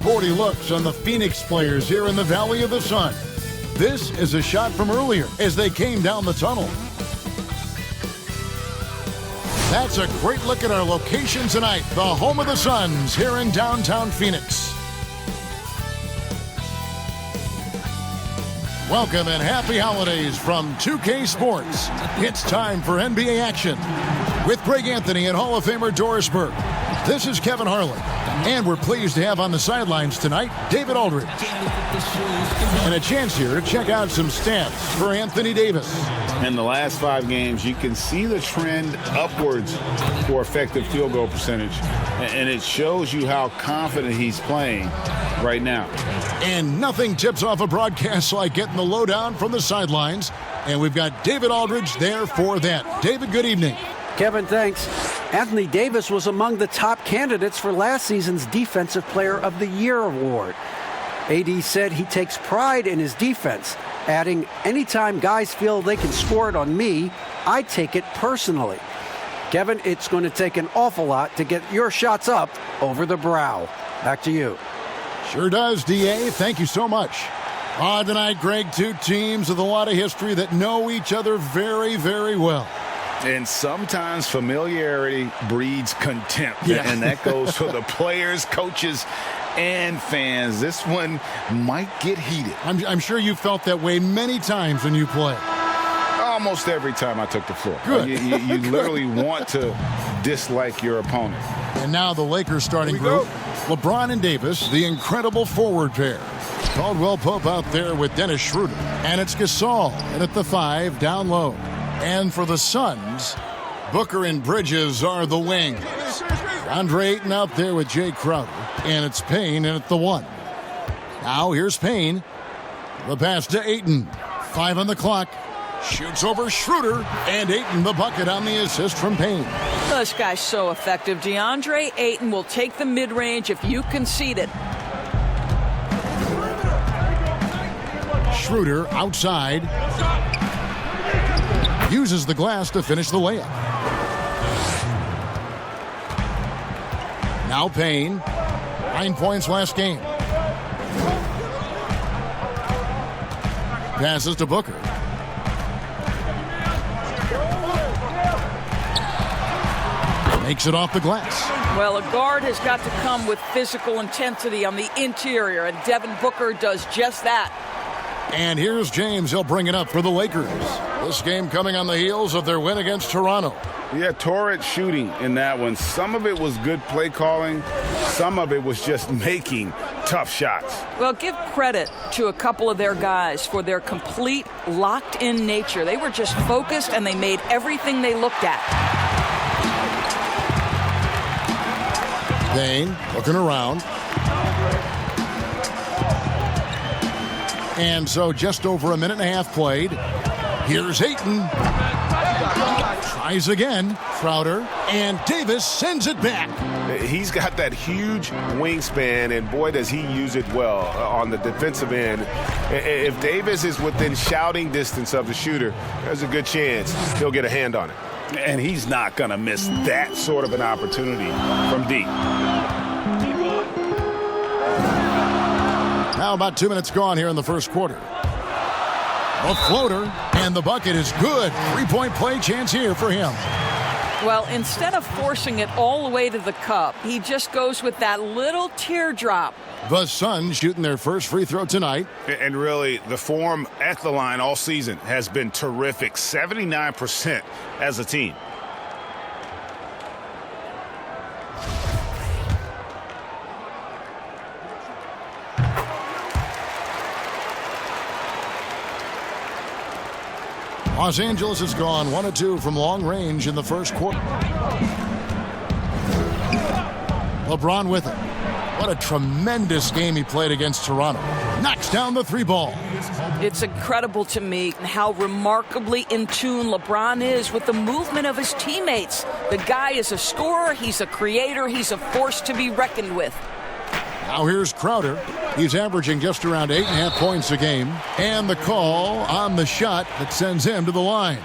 sporty looks on the Phoenix players here in the Valley of the Sun. This is a shot from earlier as they came down the tunnel. That's a great look at our location tonight, the home of the Suns here in downtown Phoenix. Welcome and happy holidays from 2K Sports. It's time for NBA action with Greg Anthony and Hall of Famer Doris Burke. This is Kevin Harlan, and we're pleased to have on the sidelines tonight David Aldridge. And a chance here to check out some stats for Anthony Davis. In the last 5 games, you can see the trend upwards for effective field goal percentage, and it shows you how confident he's playing right now. And nothing tips off a broadcast like getting the lowdown from the sidelines, and we've got David Aldridge there for that. David, good evening. Kevin, thanks. Anthony Davis was among the top candidates for last season's Defensive Player of the Year award. AD said he takes pride in his defense, adding, "Anytime guys feel they can score it on me, I take it personally." Kevin, it's going to take an awful lot to get your shots up over the brow. Back to you. Sure does, DA. Thank you so much. Tonight, Greg, 2 teams with a lot of history that know each other very, very well. And sometimes familiarity breeds contempt. Yeah. And that goes for the players, coaches, and fans. This one might get heated. I'm sure you felt that way many times when you play. Almost every time I took the floor. Good. You literally want to dislike your opponent. And now the Lakers starting group. LeBron and Davis, the incredible forward pair. Caldwell Pope out there with Dennis Schroeder. And it's Gasol in at the 5 down low. And for the Suns, Booker and Bridges are the wings. Andre Ayton out there with Jay Crowder. And it's Payne in at the 1. Now here's Payne. The pass to Ayton. 5 on the clock. Shoots over Schroeder. And Ayton the bucket on the assist from Payne. This guy's so effective. DeAndre Ayton will take the mid-range if you concede it. Schroeder outside. Uses the glass to finish the layup. Now Payne. 9 points last game. Passes to Booker. Makes it off the glass. Well, a guard has got to come with physical intensity on the interior, and Devin Booker does just that. And here's James. He'll bring it up for the Lakers. This game coming on the heels of their win against Toronto. Yeah, torrid shooting in that one. Some of it was good play calling. Some of it was just making tough shots. Well, give credit to a couple of their guys for their complete locked-in nature. They were just focused, and they made everything they looked at. Payne looking around. And so just over a minute and a half played. Here's Ayton. Tries again. Crowder. And Davis sends it back. He's got that huge wingspan, and boy, does he use it well on the defensive end. If Davis is within shouting distance of the shooter, there's a good chance he'll get a hand on it. And he's not going to miss that sort of an opportunity from deep. Now about 2 minutes gone here in the first quarter. A floater, and the bucket is good. 3-point play chance here for him. Well, instead of forcing it all the way to the cup, he just goes with that little teardrop. The Suns shooting their first free throw tonight. And really, the form at the line all season has been terrific. 79% as a team. Los Angeles has gone 1 of 2 from long range in the first quarter. LeBron with it. What a tremendous game he played against Toronto. Knocks down the 3 ball. It's incredible to me how remarkably in tune LeBron is with the movement of his teammates. The guy is a scorer, he's a creator, he's a force to be reckoned with. Now here's Crowder. He's averaging just around 8.5 points a game. And the call on the shot that sends him to the line.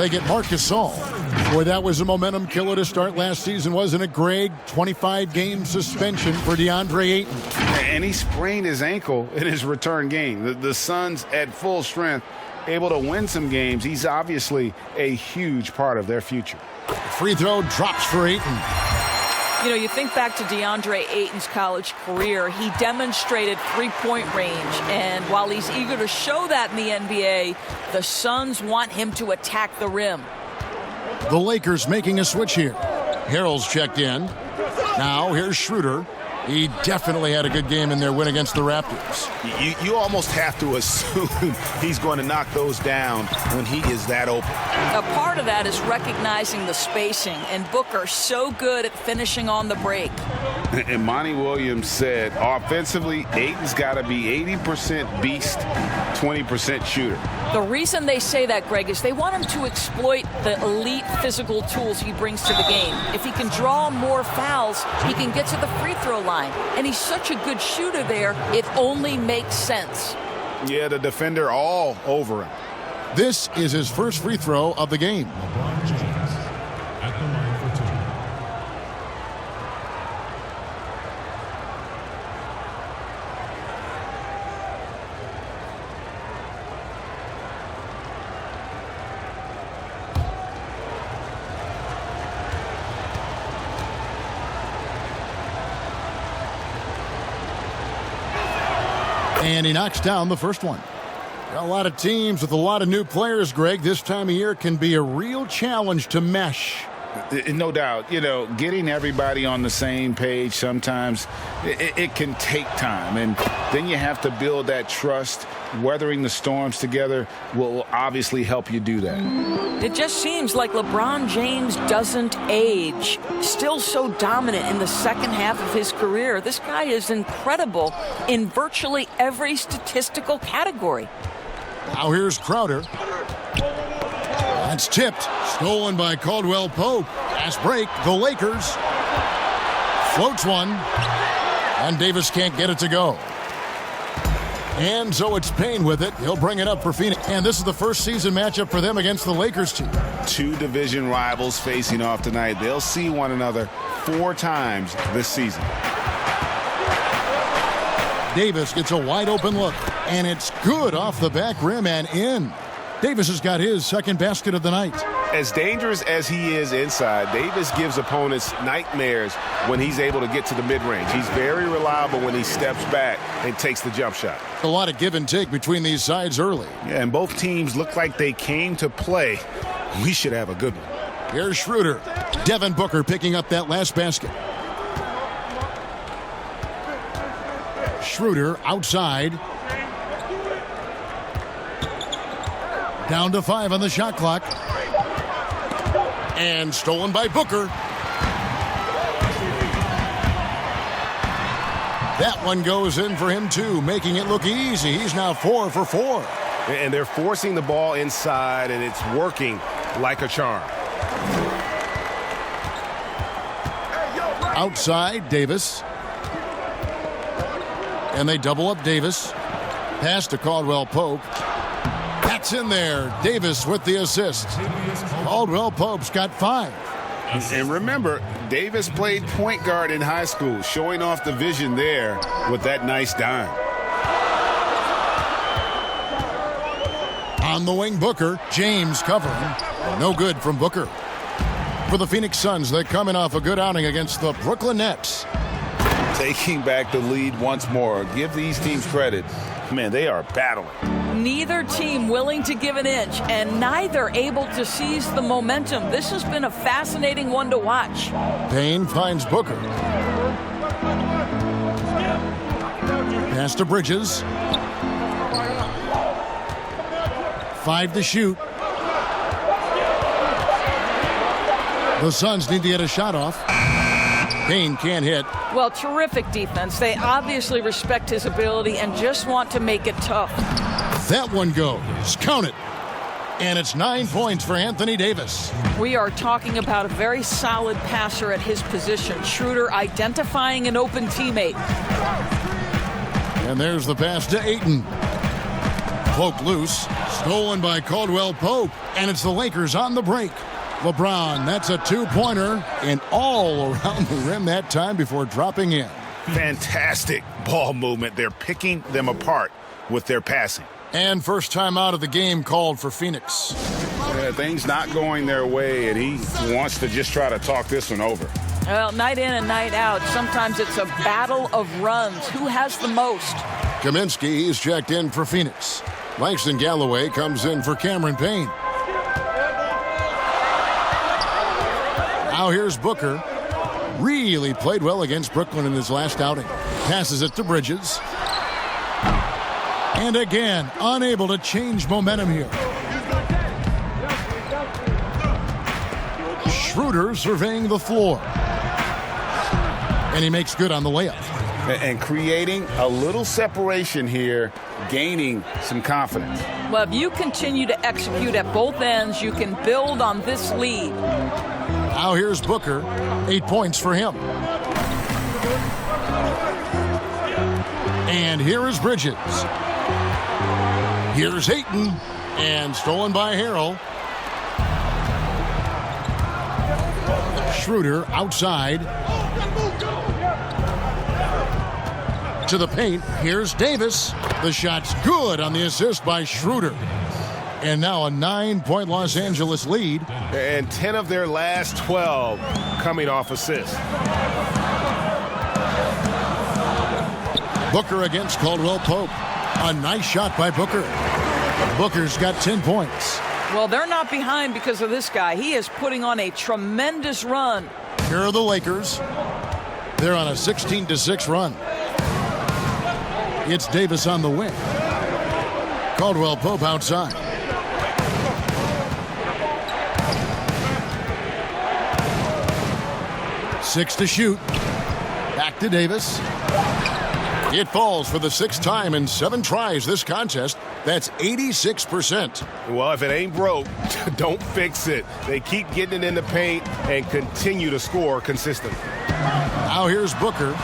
They get Marc Gasol. Boy, that was a momentum killer to start last season, wasn't it, Greg? 25-game suspension for DeAndre Ayton. And he sprained his ankle in his return game. The Suns at full strength, able to win some games. He's obviously a huge part of their future. Free throw drops for Ayton. You know, you think back to DeAndre Ayton's college career, he demonstrated three-point range. And while he's eager to show that in the NBA, the Suns want him to attack the rim. The Lakers making a switch here. Harrell's checked in. Now here's Schroeder. He definitely had a good game in their win against the Raptors. You almost have to assume he's going to knock those down when he is that open. A part of that is recognizing the spacing, and Booker so good at finishing on the break. And Monty Williams said, offensively, Ayton's got to be 80% beast, 20% shooter. The reason they say that, Greg, is they want him to exploit the elite physical tools he brings to the game. If he can draw more fouls, he can get to the free throw line. And he's such a good shooter there, it only makes sense. Yeah, the defender all over him. This is his first free throw of the game. LeBron James at the line for two. And he knocks down the first one. A lot of teams with a lot of new players, Greg, this time of year can be a real challenge to mesh. No doubt. You know, getting everybody on the same page sometimes, it can take time. And then you have to build that trust. Weathering the storms together will obviously help you do that. It just seems like LeBron James doesn't age. Still so dominant in the second half of his career. This guy is incredible in virtually every statistical category. Now here's Crowder. That's tipped. Stolen by Caldwell Pope. Fast break. The Lakers. Floats one. And Davis can't get it to go. And so it's Payne with it. He'll bring it up for Phoenix. And this is the first season matchup for them against the Lakers team. Two division rivals facing off tonight. They'll see one another 4 times this season. Davis gets a wide open look. And it's good off the back rim and in. Davis has got his second basket of the night. As dangerous as he is inside, Davis gives opponents nightmares when he's able to get to the mid-range. He's very reliable when he steps back and takes the jump shot. A lot of give and take between these sides early. Yeah, and both teams look like they came to play. We should have a good one. Here's Schroeder. Devin Booker picking up that last basket. Schroeder outside. Down to 5 on the shot clock. And stolen by Booker. That one goes in for him too, making it look easy. He's now 4 for 4. And they're forcing the ball inside, and it's working like a charm. Outside, Davis. And they double up Davis. Pass to Caldwell Pope. That's in there. Davis with the assist. Caldwell Pope's got 5. And remember, Davis played point guard in high school, showing off the vision there with that nice dime. On the wing, Booker. James covering. No good from Booker. For the Phoenix Suns, they're coming off a good outing against the Brooklyn Nets. Taking back the lead once more. Give these teams credit. Man, they are battling. Neither team willing to give an inch, and neither able to seize the momentum. This has been a fascinating one to watch. Payne finds Booker. Pass to Bridges. 5 to shoot. The Suns need to get a shot off. Payne can't hit. Well, terrific defense. They obviously respect his ability and just want to make it tough. That one goes. Count it. And it's 9 points for Anthony Davis. We are talking about a very solid passer at his position. Schroeder identifying an open teammate. And there's the pass to Ayton. Pope loose. Stolen by Caldwell Pope. And it's the Lakers on the break. LeBron, that's a two-pointer. And all around the rim that time before dropping in. Fantastic ball movement. They're picking them apart with their passing. And first time out of the game called for Phoenix. Things not going their way, and he wants to just try to talk this one over. Well, night in and night out, sometimes it's a battle of runs. Who has the most? Kaminsky is checked in for Phoenix. Langston Galloway comes in for Cameron Payne. Now here's Booker. Really played well against Brooklyn in his last outing. Passes it to Bridges. And again, unable to change momentum here. Schroeder surveying the floor. And he makes good on the layup. And creating a little separation here, gaining some confidence. Well, if you continue to execute at both ends, you can build on this lead. Now here's Booker. 8 points for him. And here is Bridges. Here's Ayton. And stolen by Harrell. Schroeder outside. To the paint. Here's Davis. The shot's good on the assist by Schroeder. And now a 9-point Los Angeles lead. And 10 of their last 12 coming off assists. Booker against Caldwell Pope. A nice shot by Booker. Booker's got 10 points. Well, they're not behind because of this guy. He is putting on a tremendous run. Here are the Lakers. They're on a 16-6 run. It's Davis on the wing. Caldwell Pope outside. Six to shoot. Back to Davis. It falls for the 6th time in 7 tries this contest. That's 86%. Well, if it ain't broke, don't fix it. They keep getting it in the paint and continue to score consistently. Now here's Booker.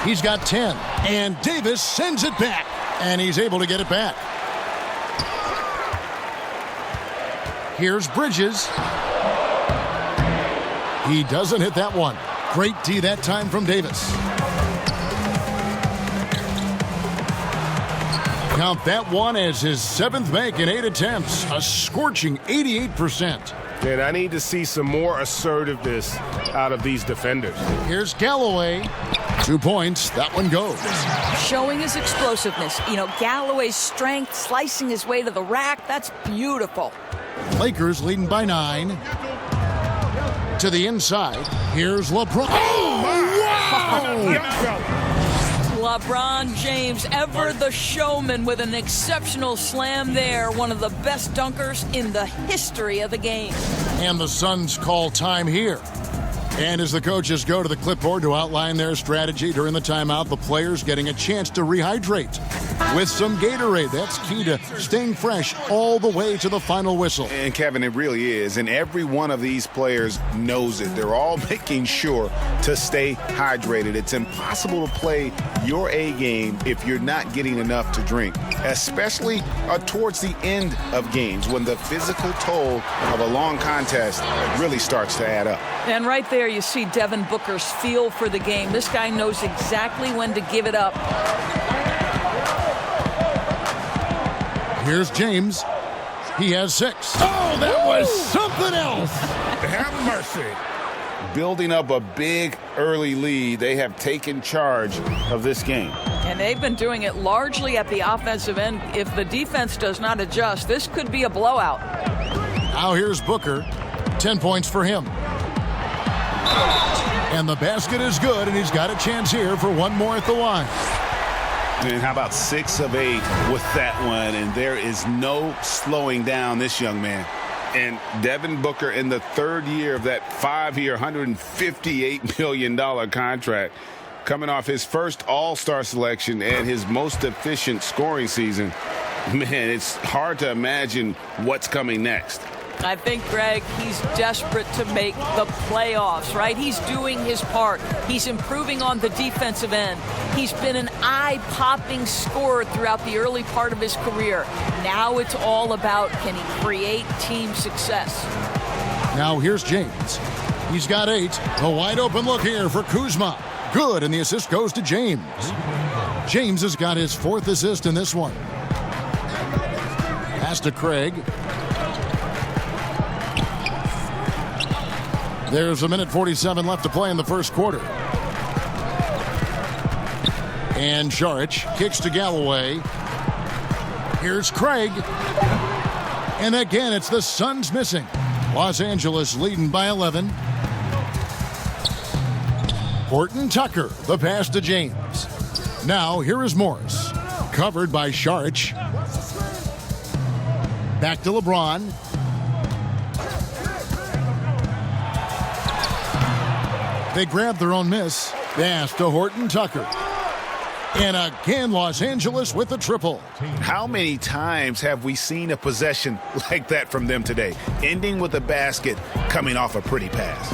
He's got 10. And Davis sends it back. And he's able to get it back. Here's Bridges. He doesn't hit that one. Great D that time from Davis. Count that one as his 7th make in 8 attempts. A scorching 88%. And I need to see some more assertiveness out of these defenders. Here's Galloway. 2 points. That one goes. Showing his explosiveness. You know, Galloway's strength, slicing his way to the rack. That's beautiful. Lakers leading by 9. To the inside. Here's LeBron. Oh, wow! LeBron James, ever the showman, with an exceptional slam there. One of the best dunkers in the history of the game. And the Suns call time here. And as the coaches go to the clipboard to outline their strategy during the timeout, the players getting a chance to rehydrate with some Gatorade. That's key to staying fresh all the way to the final whistle. And Kevin, it really is. And every one of these players knows it. They're all making sure to stay hydrated. It's impossible to play your A game if you're not getting enough to drink, especially towards the end of games when the physical toll of a long contest really starts to add up. And right there you see Devin Booker's feel for the game. This guy knows exactly when to give it up. Here's James. He has 6. Oh, that was something else. Have mercy. Building up a big early lead, they have taken charge of this game. And they've been doing it largely at the offensive end. If the defense does not adjust, this could be a blowout. Now here's Booker. 10 points for him. And the basket is good, and he's got a chance here for one more at the line. And how about 6 of 8 with that one? And there is no slowing down this young man. And Devin Booker in the 3rd year of that 5-year, $158 million contract, coming off his first All-Star selection and his most efficient scoring season. Man, it's hard to imagine what's coming next. I think, Greg, he's desperate to make the playoffs, right? He's doing his part. He's improving on the defensive end. He's been an eye-popping scorer throughout the early part of his career. Now it's all about, can he create team success? Now here's James. He's got 8. A wide open look here for Kuzma. Good, and the assist goes to James. James has got his 4th assist in this one. Pass to Craig. There's a minute 47 left to play in the first quarter. And Šarić kicks to Galloway. Here's Craig. And again, it's the Suns missing. Los Angeles leading by 11. Horton Tucker, the pass to James. Now, here is Morris. Covered by Šarić. Back to LeBron. They grab their own miss. Pass to Horton Tucker. And again, Los Angeles with the triple. How many times have we seen a possession like that from them today? Ending with a basket, coming off a pretty pass.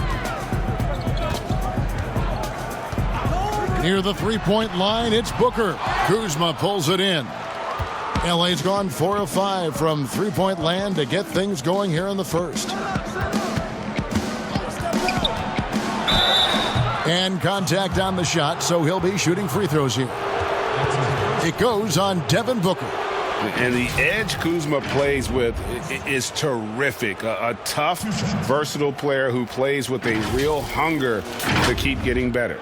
Near the three-point line, it's Booker. Kuzma pulls it in. LA's gone 4 of 5 from three-point land to get things going here in the first. And contact on the shot, so he'll be shooting free throws here. It goes on Devin Booker. And the edge Kuzma plays with is terrific. A tough, versatile player who plays with a real hunger to keep getting better.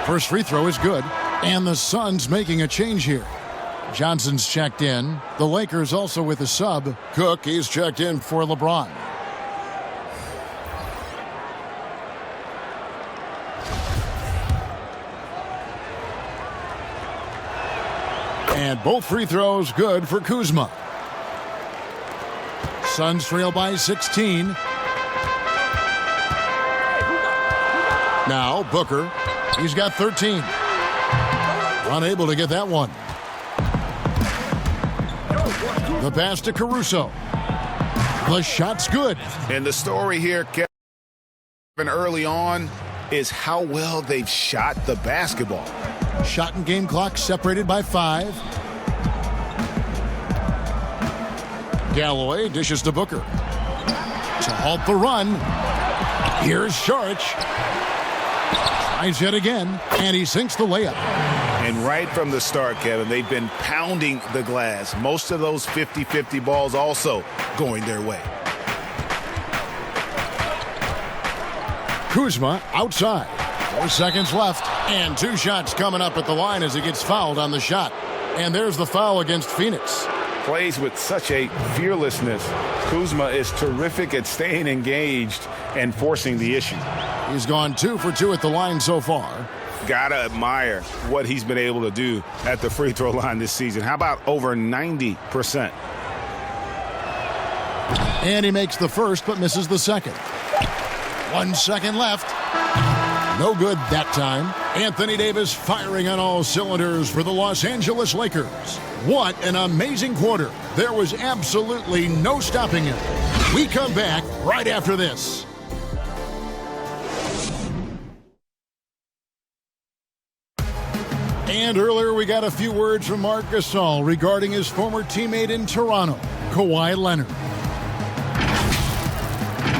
First free throw is good, and the Suns making a change here. Johnson's checked in. The Lakers also with a sub. Cook, he's checked in for LeBron. And both free throws good for Kuzma. Suns trail by 16. Now Booker. He's got 13. Unable to get that one. The pass to Caruso. The shot's good. And the story here, Kevin, early on, is how well they've shot the basketball. Shot and game clock separated by 5. Galloway dishes to Booker. To halt the run. Here's Šarić. Tries yet again, and he sinks the layup. And right from the start, Kevin, they've been pounding the glass. Most of those 50-50 balls also going their way. Kuzma outside. 4 seconds left, and 2 shots coming up at the line as he gets fouled on the shot. And there's the foul against Phoenix. Plays with such a fearlessness. Kuzma is terrific at staying engaged and forcing the issue. He's gone 2 for 2 at the line so far. Gotta admire what he's been able to do at the free throw line this season. How about over 90%? And he makes the first but misses the second. 1 second left. No good that time. Anthony Davis firing on all cylinders for the Los Angeles Lakers. What an amazing quarter. There was absolutely no stopping him. We come back right after this. And earlier we got a few words from Marc Gasol regarding his former teammate in Toronto, Kawhi Leonard.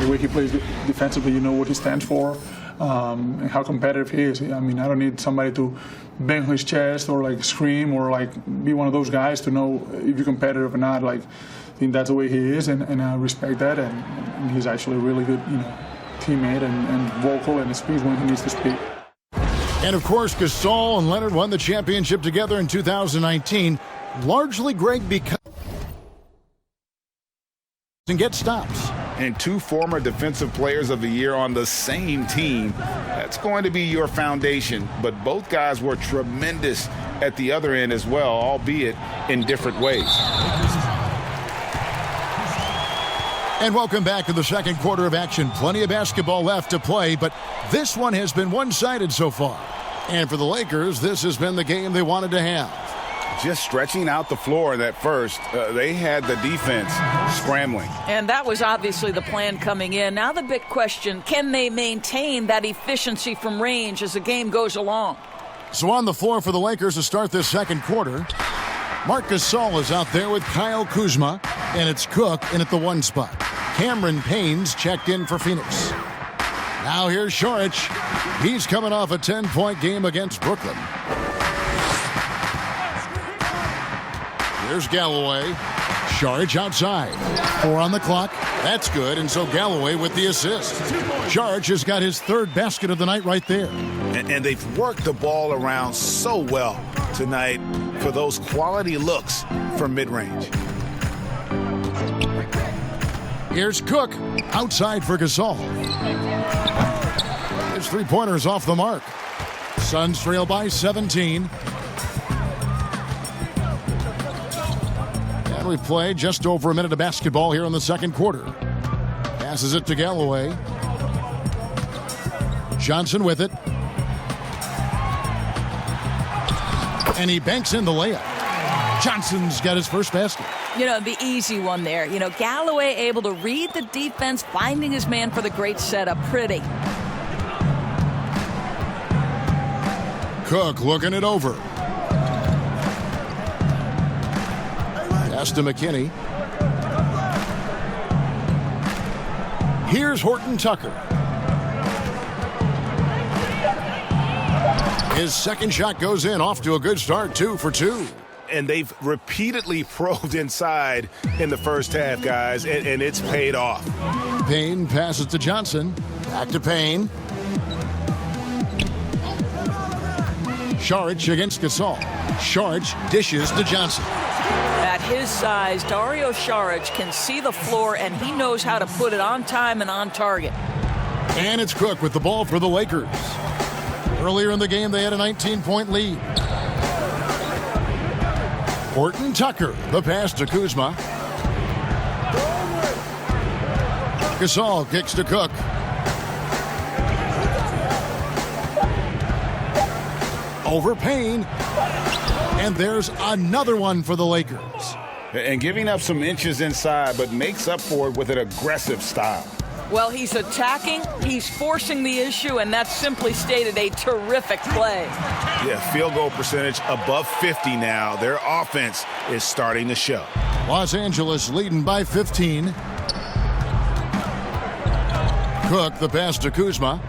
The way he plays defensively, you know what he stands for, and how competitive he is. I mean, I don't need somebody to bang his chest or like scream or like be one of those guys to know if you're competitive or not. Like, I think that's the way he is, and I respect that. And he's actually a really good, teammate and vocal and speaks when he needs to speak. And of course, Gasol and Leonard won the championship together in 2019, largely, Greg, because and get stops. And 2 former defensive players of the year on the same team. That's going to be your foundation. But both guys were tremendous at the other end as well, albeit in different ways. And welcome back to the second quarter of action. Plenty of basketball left to play, but this one has been one-sided so far. And for the Lakers, this has been the game they wanted to have. Just stretching out the floor in that first, they had the defense scrambling. And that was obviously the plan coming in. Now the big question, can they maintain that efficiency from range as the game goes along? So on the floor for the Lakers to start this second quarter, Marc Gasol is out there with Kyle Kuzma, and it's Cook in at the 1 spot. Cameron Payne's checked in for Phoenix. Now here's Saric. He's coming off a 10-point game against Brooklyn. Here's Galloway. Saric outside. 4 on the clock. That's good, and so Galloway with the assist. Saric has got his 3rd basket of the night right there. And they've worked the ball around so well tonight for those quality looks from mid-range. Here's Cook outside for Gasol. His 3-pointer's off the mark. Suns trail by 17. And we've played just over a minute of basketball here in the second quarter. Passes it to Galloway. Johnson with it. And he banks in the layup. Johnson's got his first basket. You know, the easy one there. You know, Galloway able to read the defense, finding his man for the great setup. Pretty. Cook looking it over. Pass to McKinney. Here's Horton Tucker. His second shot goes in, off to a good start, 2 for 2. And they've repeatedly probed inside in the first half, guys, and it's paid off. Payne passes to Johnson. Back to Payne. Saric against Gasol. Saric dishes to Johnson. At his size, Dario Saric can see the floor, and he knows how to put it on time and on target. And it's Cook with the ball for the Lakers. Earlier in the game, they had a 19-point lead. Horton Tucker, the pass to Kuzma. Gasol kicks to Cook. Over Payne. And there's another one for the Lakers. And giving up some inches inside, but makes up for it with an aggressive style. Well, he's attacking, he's forcing the issue, and that's simply stated a terrific play. Yeah, field goal percentage above 50 now. Their offense is starting to show. Los Angeles leading by 15. Cook, the pass to Kuzma.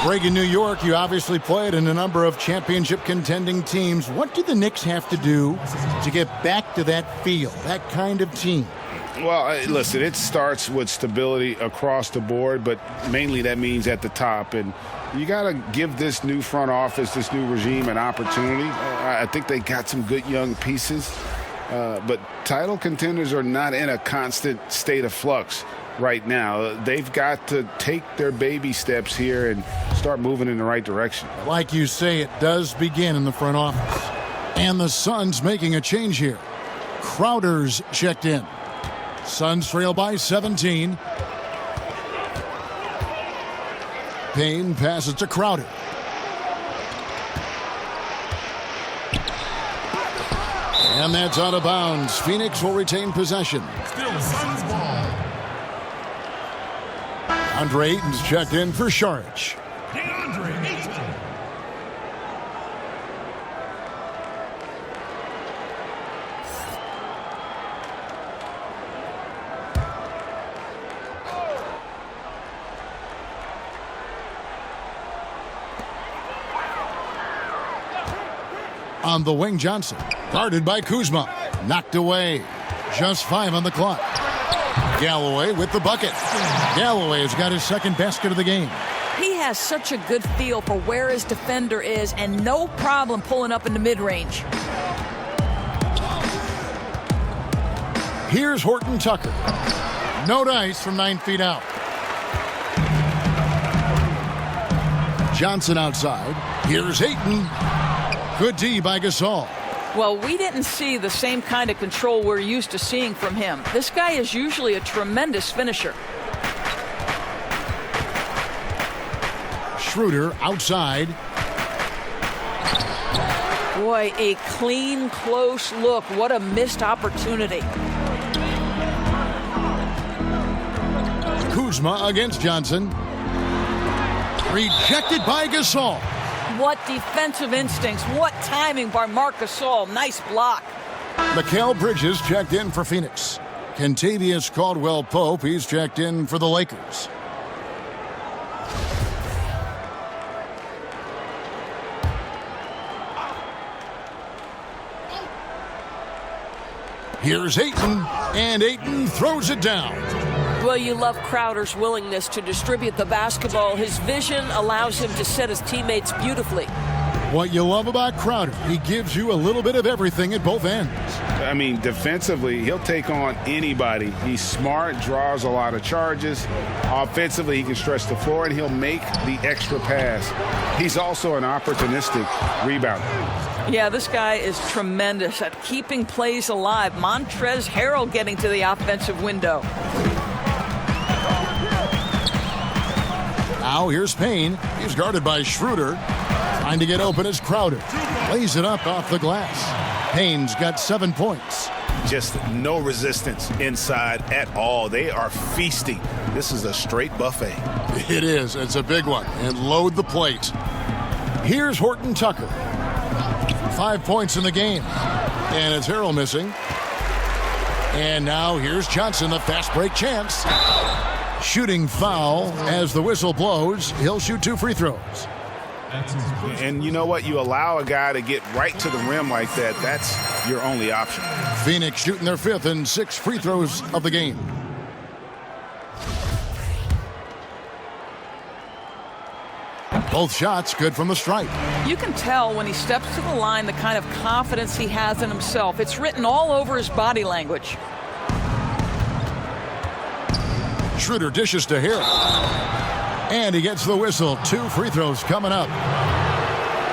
Greg, in New York, you obviously played in a number of championship contending teams. What do the Knicks have to do to get back to that feel, that kind of team? Well, listen, it starts with stability across the board, but mainly that means at the top. And you got to give this new front office, this new regime, an opportunity. I think they got some good young pieces, but title contenders are not in a constant state of flux right now. They've got to take their baby steps here and start moving in the right direction. Like you say, it does begin in the front office. And the Suns making a change here. Crowder's checked in. Suns trail by 17. Payne passes to Crowder. And that's out of bounds. Phoenix will retain possession. Still Suns ball. Andre Ayton's checked in for Saric. DeAndre Ayton. On the wing, Johnson. Guarded by Kuzma. Knocked away. Just 5 on the clock. Galloway with the bucket. Galloway has got his second basket of the game. He has such a good feel for where his defender is and no problem pulling up in the mid-range. Here's Horton Tucker. No dice from 9 feet out. Johnson outside. Here's Ayton. Good D by Gasol. Well, we didn't see the same kind of control we're used to seeing from him. This guy is usually a tremendous finisher. Schroeder outside. Boy, a clean, close look. What a missed opportunity. Kuzma against Johnson. Rejected by Gasol. What defensive instincts. What timing by Marc Gasol. Nice block. Mikal Bridges checked in for Phoenix. Kentavious Caldwell-Pope, he's checked in for the Lakers. Here's Ayton, and Ayton throws it down. Well, you love Crowder's willingness to distribute the basketball. His vision allows him to set his teammates beautifully. What you love about Crowder, he gives you a little bit of everything at both ends. I mean, defensively, he'll take on anybody. He's smart, draws a lot of charges. Offensively, he can stretch the floor, and he'll make the extra pass. He's also an opportunistic rebounder. Yeah, this guy is tremendous at keeping plays alive. Montrezl Harrell getting to the offensive window. Now here's Payne. He's guarded by Schroeder. Trying to get open is Crowder. Lays it up off the glass. Payne's got 7 points. Just no resistance inside at all. They are feasting. This is a straight buffet. It is. It's a big one. And load the plate. Here's Horton Tucker. 5 points in the game. And it's Harrell missing. And now here's Johnson, the fast break chance. Shooting foul as the whistle blows. He'll shoot 2 free throws. And you know what? You allow a guy to get right to the rim like that. That's your only option. Phoenix shooting their 5th and 6 free throws of the game. Both shots good from the stripe. You can tell when he steps to the line the kind of confidence he has in himself. It's written all over his body language. Schroeder dishes to Harrell. And he gets the whistle. 2 free throws coming up.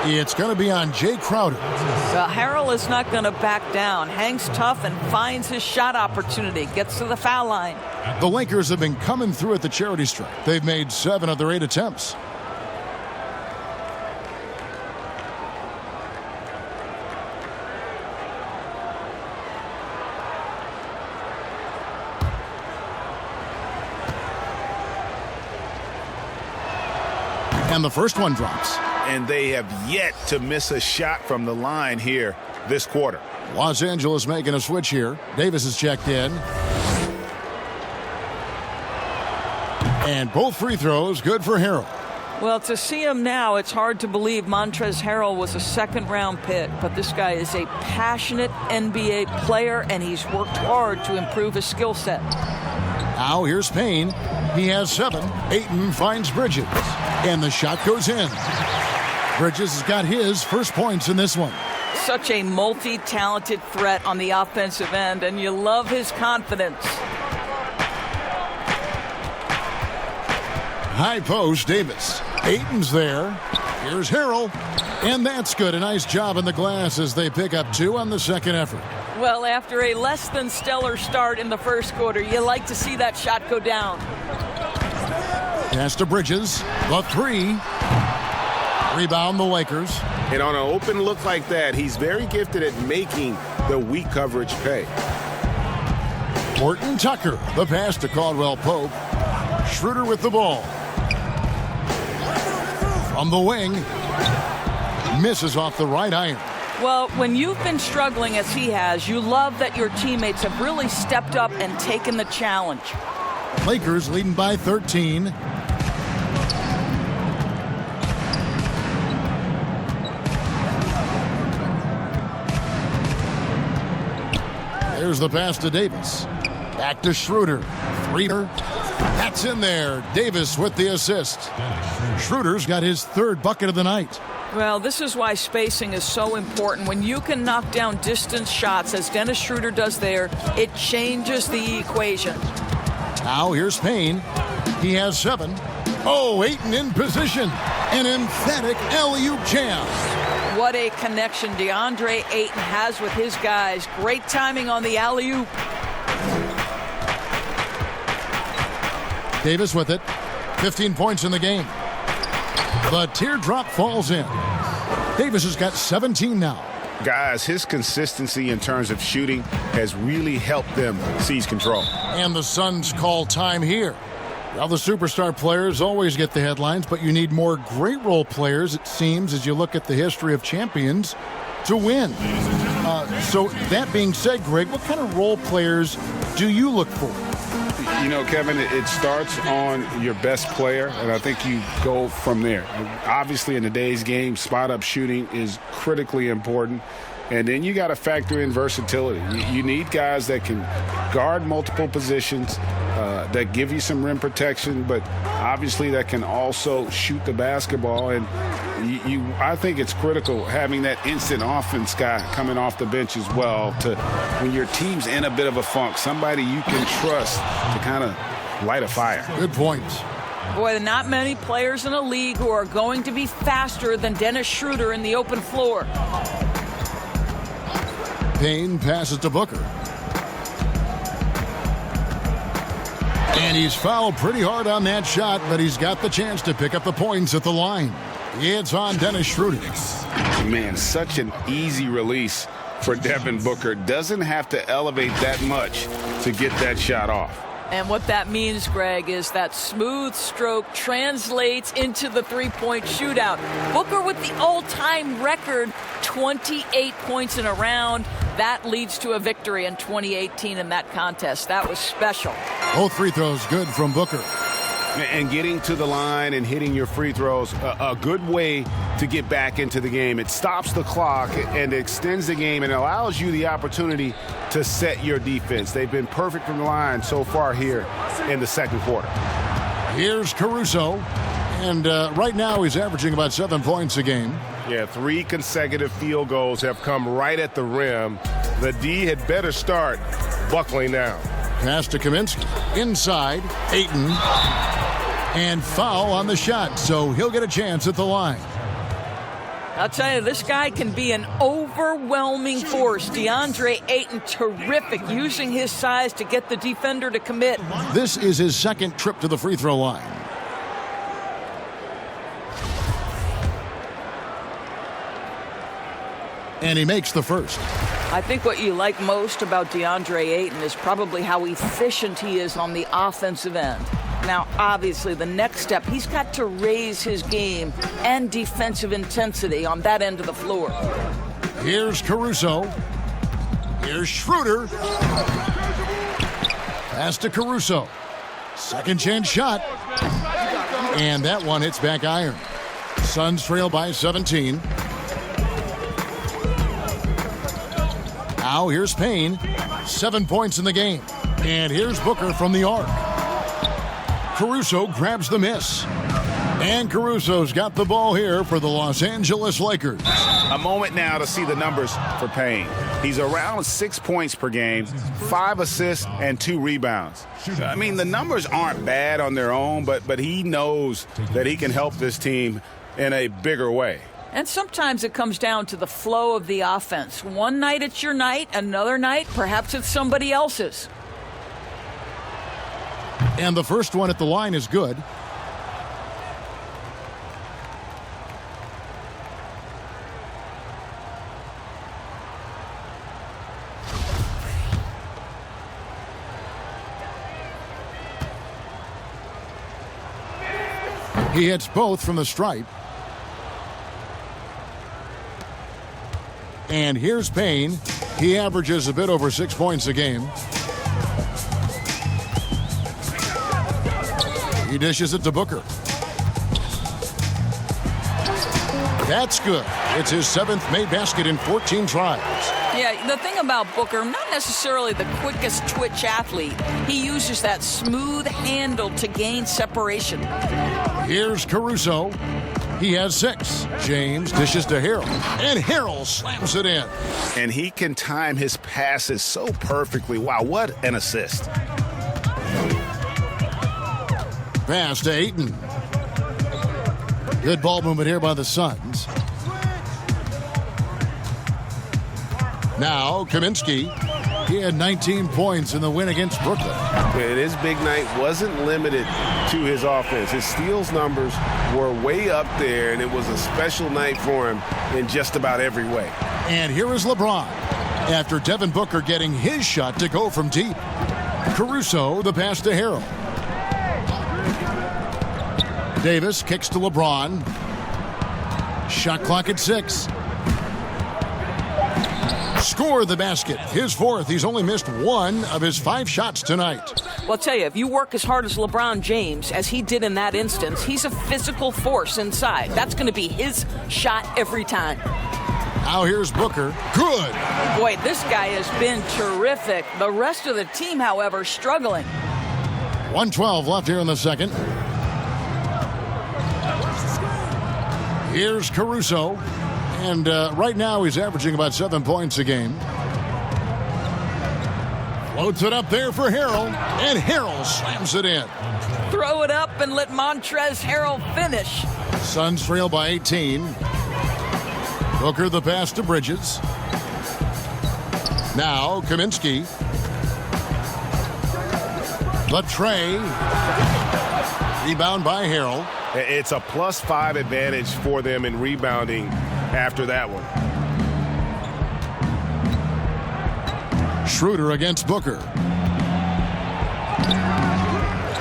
It's going to be on Jay Crowder. Harrell is not going to back down. Hangs tough and finds his shot opportunity. Gets to the foul line. The Lakers have been coming through at the charity stripe. They've made 7 of their 8 attempts. And the first one drops. And they have yet to miss a shot from the line here this quarter. Los Angeles making a switch here. Davis is checked in. And both free throws good for Harrell. Well, to see him now, it's hard to believe Montrezl Harrell was a second-round pick. But this guy is a passionate NBA player, and he's worked hard to improve his skill set. Now here's Payne. He has 7. Ayton finds Bridges. And the shot goes in. Bridges has got his first points in this one. Such a multi-talented threat on the offensive end, and you love his confidence. High post, Davis. Ayton's there. Here's Harrell. And that's good. A nice job in the glass as they pick up 2 on the second effort. Well, after a less than stellar start in the first quarter, you like to see that shot go down. Pass to Bridges. The 3. Rebound the Lakers. And on an open look like that, he's very gifted at making the weak coverage pay. Horton Tucker. The pass to Caldwell-Pope. Schroeder with the ball. From the wing. Misses off the right iron. Well, when you've been struggling as he has, you love that your teammates have really stepped up and taken the challenge. Lakers leading by 13. There's the pass to Davis. Back to Schroeder. 3. That's in there. Davis with the assist. Schroeder's got his 3rd bucket of the night. Well, this is why spacing is so important. When you can knock down distance shots, as Dennis Schroeder does there, it changes the equation. Now here's Payne. He has 7. Oh, Ayton in position. An emphatic alley-oop jam. What a connection DeAndre Ayton has with his guys. Great timing on the alley-oop. Davis with it. 15 points in the game. The teardrop falls in. Davis has got 17 now. Guys, his consistency in terms of shooting has really helped them seize control. And the Suns call time here. Well, the superstar players always get the headlines, but you need more great role players, it seems, as you look at the history of champions, to win. So that being said, Greg, what kind of role players do you look for? You know, Kevin, it starts on your best player, and I think you go from there. Obviously, in today's game, spot-up shooting is critically important. And then you got to factor in versatility. You need guys that can guard multiple positions, that give you some rim protection, but obviously that can also shoot the basketball. And I think it's critical having that instant offense guy coming off the bench as well, to when your team's in a bit of a funk, somebody you can trust to kind of light a fire. Good points. Boy, not many players in a league who are going to be faster than Dennis Schroeder in the open floor. Payne passes to Booker. And he's fouled pretty hard on that shot, but he's got the chance to pick up the points at the line. It's on Dennis Schroeder. Man, such an easy release for Devin Booker. Doesn't have to elevate that much to get that shot off. And what that means, Greg, is that smooth stroke translates into the three-point shootout. Booker with the all-time record, 28 points in a round. That leads to a victory in 2018 in that contest. That was special. Both free throws good from Booker. And getting to the line and hitting your free throws, a good way to get back into the game. It stops the clock and extends the game and allows you the opportunity to set your defense. They've been perfect from the line so far here in the second quarter. Here's Caruso. And right now he's averaging about 7 points a game. Yeah, 3 consecutive field goals have come right at the rim. The D had better start buckling down. Pass to Kaminsky. Inside, Ayton. And foul on the shot, so he'll get a chance at the line. I'll tell you, this guy can be an overwhelming force. DeAndre Ayton, terrific, using his size to get the defender to commit. This is his second trip to the free throw line. And he makes the first. I think what you like most about DeAndre Ayton is probably how efficient he is on the offensive end. Now, obviously, the next step, he's got to raise his game and defensive intensity on that end of the floor. Here's Caruso. Here's Schroeder. Pass to Caruso. Second chance shot. And that one hits back iron. Suns trail by 17. Now here's Payne. 7 points in the game. And here's Booker from the arc. Caruso grabs the miss. And Caruso's got the ball here for the Los Angeles Lakers. A moment now to see the numbers for Payne. He's around 6 points per game, 5 assists, and 2 rebounds. I mean, the numbers aren't bad on their own, but he knows that he can help this team in a bigger way. And sometimes it comes down to the flow of the offense. One night it's your night, another night perhaps it's somebody else's. And the first one at the line is good. He hits both from the stripe. And here's Payne. He averages a bit over 6 points a game. He dishes it to Booker. That's good. It's his 7th made basket in 14 tries. Yeah, the thing about Booker, not necessarily the quickest twitch athlete. He uses that smooth handle to gain separation. Here's Caruso. He has 6. James dishes to Harrell. And Harrell slams it in. And he can time his passes so perfectly. Wow, what an assist. Pass to Ayton. Good ball movement here by the Suns. Now, Kaminsky. He had 19 points in the win against Brooklyn. And his big night wasn't limited to his offense. His steals numbers were way up there, and it was a special night for him in just about every way. And here is LeBron after Devin Booker getting his shot to go from deep. Caruso, the pass to Harrell. Davis kicks to LeBron. Shot clock at 6. Score the basket. His 4th. He's only missed 1 of his 5 shots tonight. Well, I'll tell you, if you work as hard as LeBron James, as he did in that instance, he's a physical force inside. That's going to be his shot every time. Now here's Booker. Good. Boy, this guy has been terrific. The rest of the team, however, struggling. 1:12 left here in the second. Here's Caruso. And right now he's averaging about 7 points a game. Floats it up there for Harrell. And Harrell slams it in. Throw it up and let Montrezl Harrell finish. Suns trail by 18. Booker the pass to Bridges. Now Kaminsky. The tray. Rebound by Harrell. It's a +5 advantage for them in rebounding after that one. Schroeder against Booker.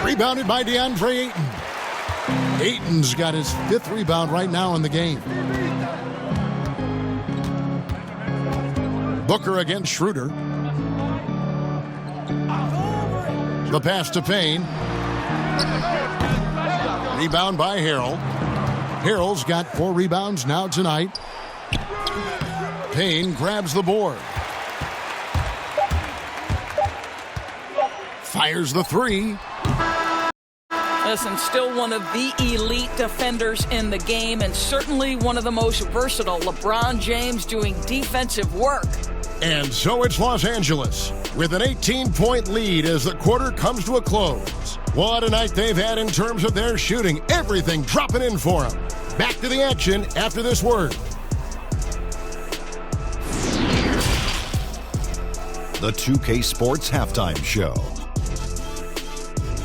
Rebounded by DeAndre Ayton. Ayton's got his 5th rebound right now in the game. Booker against Schroeder. The pass to Payne. Rebound by Harrell. Harrell's got 4 rebounds now tonight. Payne grabs the board. Fires the 3. Listen, still one of the elite defenders in the game and certainly one of the most versatile. LeBron James doing defensive work. And so it's Los Angeles with an 18-point lead as the quarter comes to a close. What a night they've had in terms of their shooting. Everything dropping in for them. Back to the action after this word. The 2K Sports Halftime Show.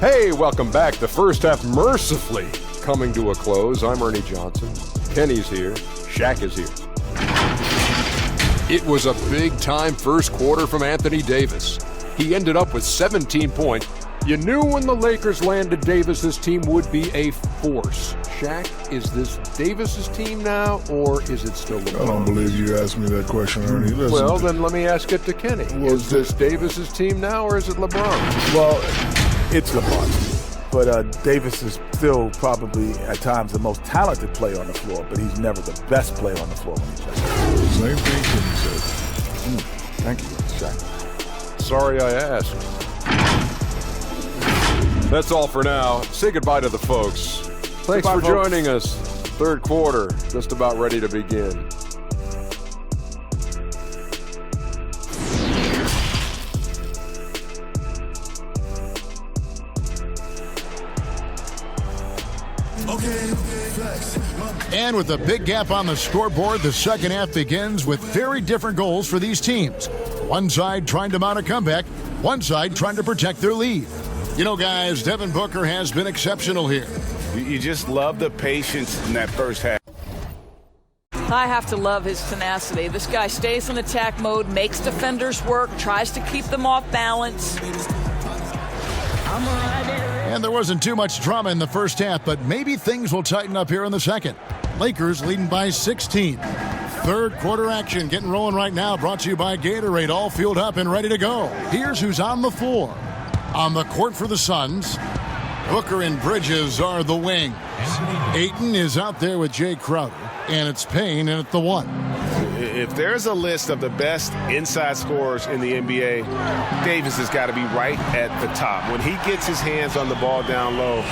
Hey, welcome back. The first half mercifully coming to a close. I'm Ernie Johnson. Kenny's here. Shaq is here. It was a big-time first quarter from Anthony Davis. He ended up with 17 points. You knew when the Lakers landed Davis, this team would be a force. Shaq, is this Davis's team now, or is it still LeBron? I don't believe you asked me that question, Ernie. Well, then let me ask it to Kenny. Is this Davis's team now, or is it LeBron? Well, it's LeBron. But Davis is still probably, at times, the most talented player on the floor, but he's never the best player on the floor when he plays. Same thing Kenny said. Thank you, Shaq. Sorry I asked. That's all for now. Say goodbye to the folks. Thanks for joining us. Third quarter, just about ready to begin. And with a big gap on the scoreboard, the second half begins with very different goals for these teams. One side trying to mount a comeback, one side trying to protect their lead. You know, guys, Devin Booker has been exceptional here. You just love the patience in that first half. I have to love his tenacity. This guy stays in attack mode, makes defenders work, tries to keep them off balance. And there wasn't too much drama in the first half, but maybe things will tighten up here in the second. Lakers leading by 16. Third quarter action getting rolling right now, brought to you by Gatorade, all fueled up and ready to go. Here's who's on the floor. On the court for the Suns, Booker and Bridges are the wings. Ayton is out there with Jay Crowder, and it's Payne in at the 1. If there's a list of the best inside scorers in the NBA, Davis has got to be right at the top. When he gets his hands on the ball down low,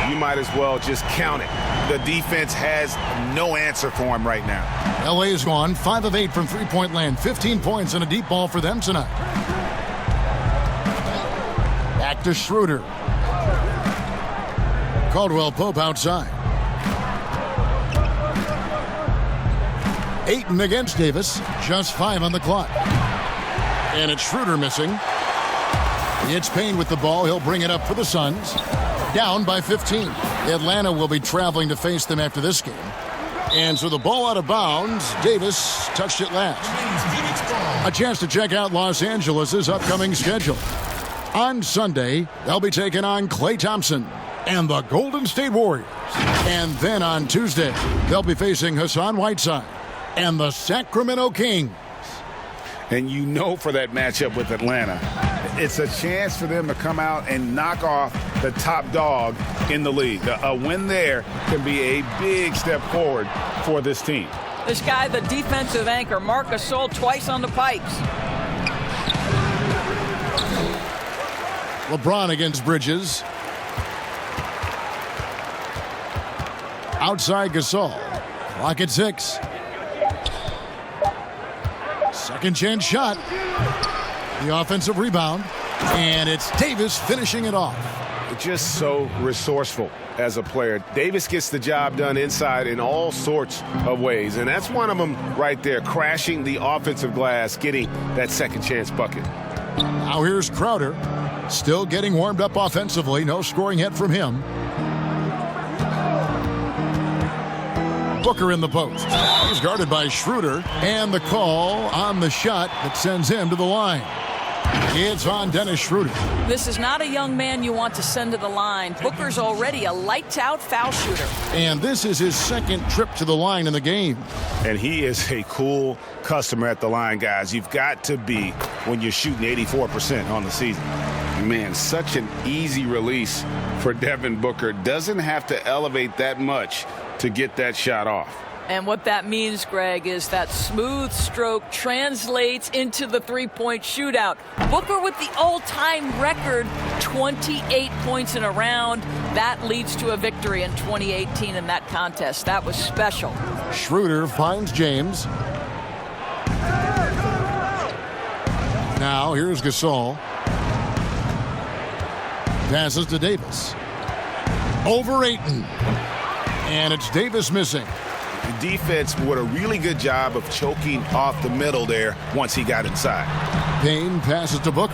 you might as well just count it. The defense has no answer for him right now. LA is gone 5 of 8 from three-point land, 15 points and a deep ball for them tonight. Back to Schroeder. Caldwell Pope outside. Ayton against Davis. Just 5 on the clock. And it's Schroeder missing. It's Payne with the ball. He'll bring it up for the Suns. Down by 15. Atlanta will be traveling to face them after this game. And so the ball out of bounds. Davis touched it last. A chance to check out Los Angeles' upcoming schedule. On Sunday, they'll be taking on Klay Thompson and the Golden State Warriors. And then on Tuesday, they'll be facing Hassan Whiteside and the Sacramento Kings. And you know, for that matchup with Atlanta, it's a chance for them to come out and knock off the top dog in the league. A win there can be a big step forward for this team. This guy, the defensive anchor, Marc Gasol, twice on the pipes. LeBron against Bridges. Outside Gasol. Clock at 6. Second chance shot. The offensive rebound. And it's Davis finishing it off. Just so resourceful as a player. Davis gets the job done inside in all sorts of ways. And that's one of them right there, crashing the offensive glass, getting that second chance bucket. Now here's Crowder. Still getting warmed up offensively. No scoring hit from him. Booker in the post. He's guarded by Schroeder. And the call on the shot that sends him to the line. It's on Dennis Schroeder. This is not a young man you want to send to the line. Booker's already a lights-out foul shooter. And this is his second trip to the line in the game. And he is a cool customer at the line, guys. You've got to be when you're shooting 84% on the season. Man, such an easy release for Devin Booker. Doesn't have to elevate that much to get that shot off. And what that means, Greg, is that smooth stroke translates into the three-point shootout. Booker with the all-time record, 28 points in a round. That leads to a victory in 2018 in that contest. That was special. Schroeder finds James. Now here's Gasol. Passes to Davis. Over Ayton. And it's Davis missing. The defense did a really good job of choking off the middle there once he got inside. Payne passes to Booker.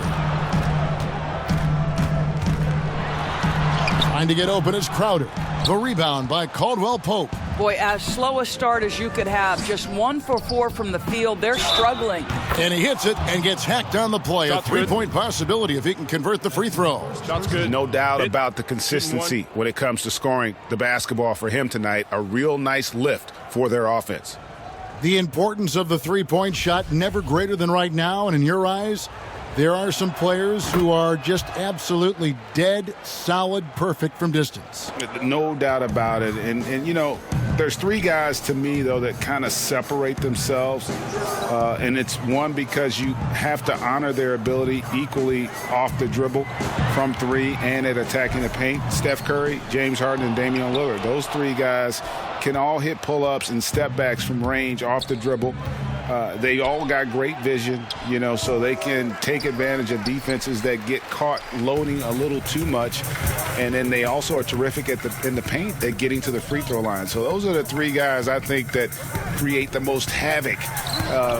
Trying to get open is Crowder. The rebound by Caldwell Pope. Boy, as slow a start as you could have. Just 1 for 4 from the field. They're struggling. And he hits it and gets hacked on the play. Shot's a three-point possibility if he can convert the free throw. Shot's good. No doubt about the consistency when it comes to scoring the basketball for him tonight. A real nice lift for their offense. The importance of the three-point shot never greater than right now. And in your eyes, there are some players who are just absolutely dead, solid, perfect from distance. No doubt about it. And you know, there's three guys to me, though, that kind of separate themselves. And it's one, because you have to honor their ability equally off the dribble from three and at attacking the paint. Steph Curry, James Harden, and Damian Lillard. Those three guys can all hit pull-ups and step backs from range off the dribble. They all got great vision, you know, so they can take advantage of defenses that get caught loading a little too much. And then they also are terrific in the paint at getting to the free throw line. So those are the three guys I think that create the most havoc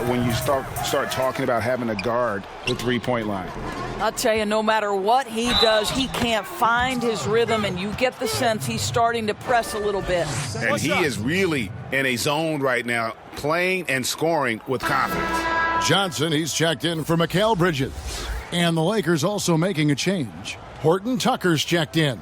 when you start talking about having a guard the three-point line. I'll tell you, no matter what he does, he can't find his rhythm, and you get the sense he's starting to press a little bit. And he is really in a zone right now, playing and scoring with confidence. Johnson, he's checked in for Mikal Bridges. And the Lakers also making a change. Horton Tucker's checked in.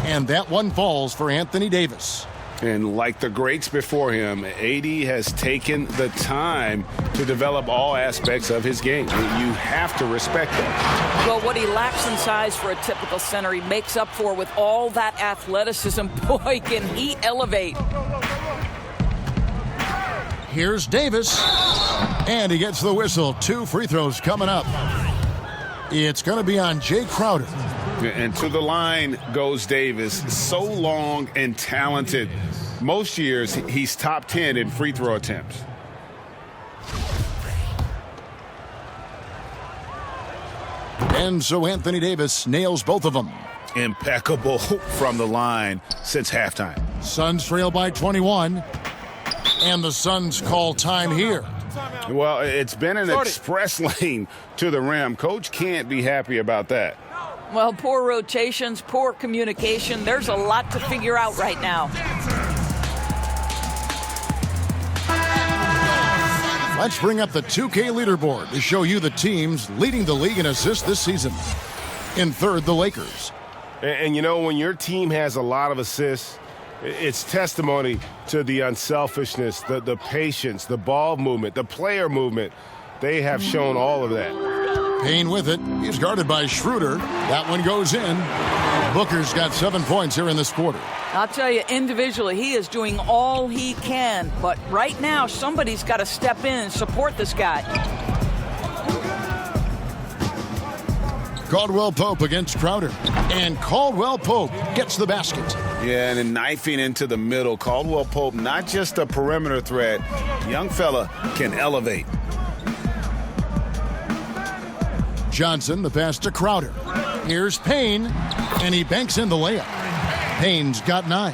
And that one falls for Anthony Davis. And like the greats before him, AD has taken the time to develop all aspects of his game. You have to respect that. Well, what he lacks in size for a typical center, he makes up for with all that athleticism. Boy, can he elevate. Here's Davis. And he gets the whistle. 2 free throws coming up. It's going to be on Jay Crowder. And to the line goes Davis. So long and talented. Most years, he's top 10 in free throw attempts. And so Anthony Davis nails both of them. Impeccable from the line since halftime. Suns trail by 21. And the Suns call time here. Well, it's been an express lane to the rim. Coach can't be happy about that. Well, poor rotations, poor communication. There's a lot to figure out right now. Let's bring up the 2K leaderboard to show you the teams leading the league in assists this season. In third, the Lakers. And you know, when your team has a lot of assists, it's testimony to the unselfishness, the patience, the ball movement, the player movement. They have shown all of that. Payne with it. He's guarded by Schroeder. That one goes in. Booker's got 7 points here in this quarter. I'll tell you, individually, he is doing all he can. But right now, somebody's got to step in and support this guy. Caldwell Pope against Crowder. And Caldwell Pope gets the basket. Yeah, and then knifing into the middle. Caldwell Pope, not just a perimeter threat. Young fella can elevate. Johnson, the pass to Crowder. Here's Payne, and he banks in the layup. Payne's got 9.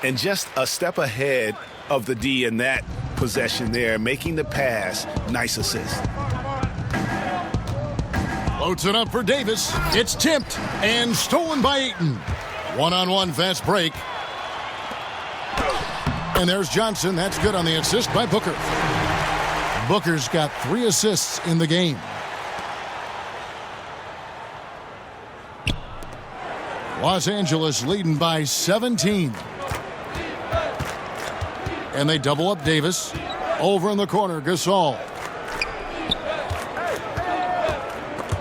And just a step ahead of the D in that possession there, making the pass. Nice assist. Floats it up for Davis. It's tipped and stolen by Ayton. One-on-one fast break. And there's Johnson. That's good on the assist by Booker. Booker's got 3 assists in the game. Los Angeles leading by 17. And they double up Davis. Over in the corner, Gasol.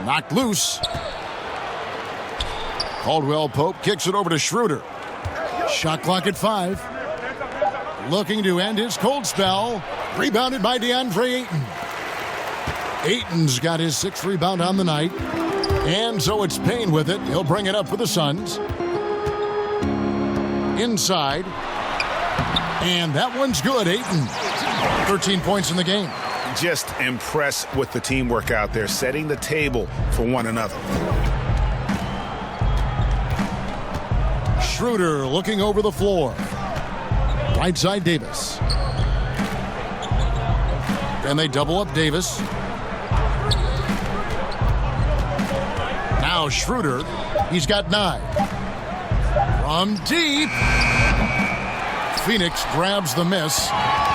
Knocked loose. Caldwell Pope kicks it over to Schroeder. Shot clock at 5. Looking to end his cold spell. Rebounded by DeAndre Ayton. Ayton's got his 6th rebound on the night. And so it's Payne with it. He'll bring it up for the Suns. Inside. And that one's good. Ayton. 13 points in the game. Just impressed with the teamwork out there, setting the table for one another. Schroeder looking over the floor. Right side Davis. And they double up Davis. Now Schroeder, he's got 9. From deep. Phoenix grabs the miss.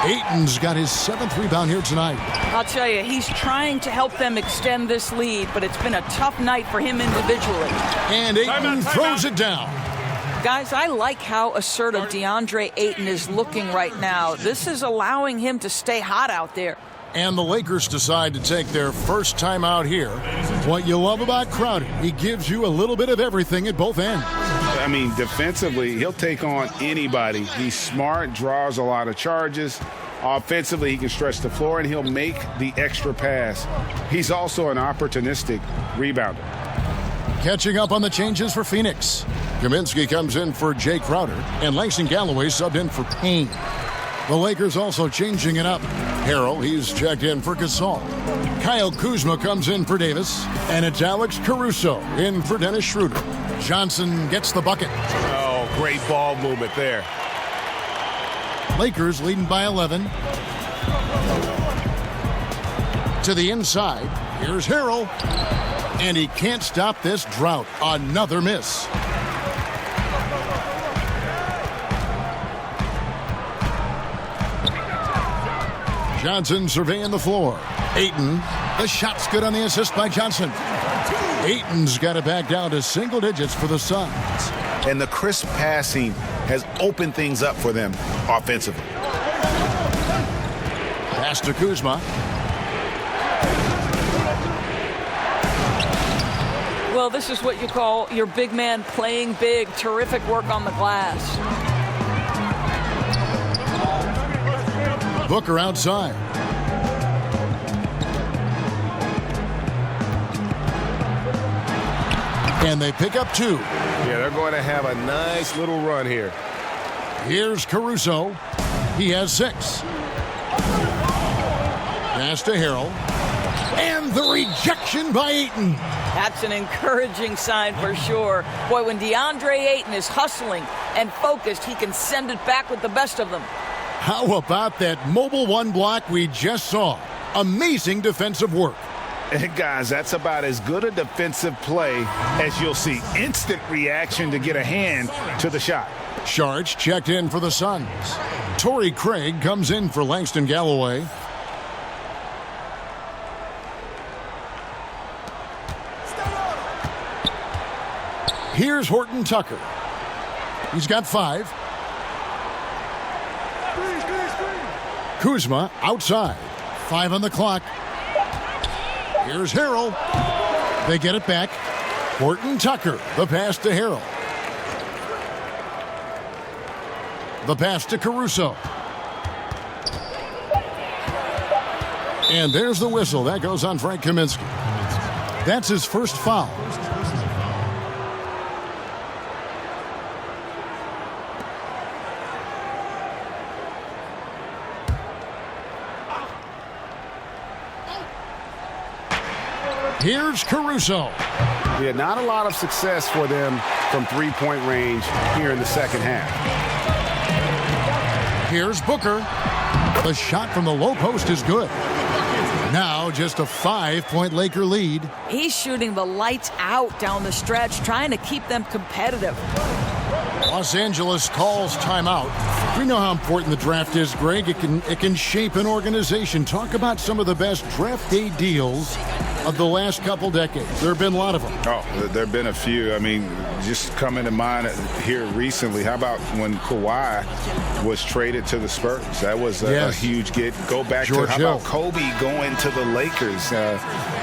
Ayton's got his 7th rebound here tonight. I'll tell you, he's trying to help them extend this lead, but it's been a tough night for him individually. And Ayton throws it down. Guys, I like how assertive DeAndre Ayton is looking right now. This is allowing him to stay hot out there. And the Lakers decide to take their first time out here. What you love about Crowder, he gives you a little bit of everything at both ends. I mean, defensively, he'll take on anybody. He's smart, draws a lot of charges. Offensively, he can stretch the floor, and he'll make the extra pass. He's also an opportunistic rebounder. Catching up on the changes for Phoenix. Kaminsky comes in for Jay Crowder, and Langston Galloway subbed in for Payne. The Lakers also changing it up. Harrell, he's checked in for Gasol. Kyle Kuzma comes in for Davis, and it's Alex Caruso in for Dennis Schroeder. Johnson gets the bucket. Oh, great ball movement there. Lakers leading by 11. To the inside, here's Harrell. And he can't stop this drought. Another miss. Johnson surveying the floor. Ayton, the shot's good on the assist by Johnson. Ayton's got it back down to single digits for the Suns. And the crisp passing has opened things up for them offensively. Pass to Kuzma. Well, this is what you call your big man playing big. Terrific work on the glass. Booker outside. And they pick up 2. Yeah, they're going to have a nice little run here. Here's Caruso. He has 6. Pass to Harrell. And the rejection by Ayton. That's an encouraging sign for sure. Boy, when DeAndre Ayton is hustling and focused, he can send it back with the best of them. How about that mobile one block we just saw? Amazing defensive work. And guys, that's about as good a defensive play as you'll see. Instant reaction to get a hand to the shot. Sharch checked in for the Suns. Torrey Craig comes in for Langston Galloway. Here's Horton Tucker. He's got 5. Kuzma outside. 5 on the clock. Here's Harrell. They get it back. Horton Tucker. The pass to Harrell. The pass to Caruso. And there's the whistle. That goes on Frank Kaminsky. That's his first foul. Here's Caruso. Yeah, not a lot of success for them from three-point range here in the second half. Here's Booker. The shot from the low post is good. Now just a 5-point Laker lead. He's shooting the lights out down the stretch, trying to keep them competitive. Los Angeles calls timeout. We know how important the draft is, Greg. It can shape an organization. Talk about some of the best draft day deals of the last couple decades. There have been a lot of them. Oh, there have been a few. I mean, just coming to mind here recently, how about when Kawhi was traded to the Spurs? That was a huge get. Go back George to, how Hill. about Kobe going to the Lakers?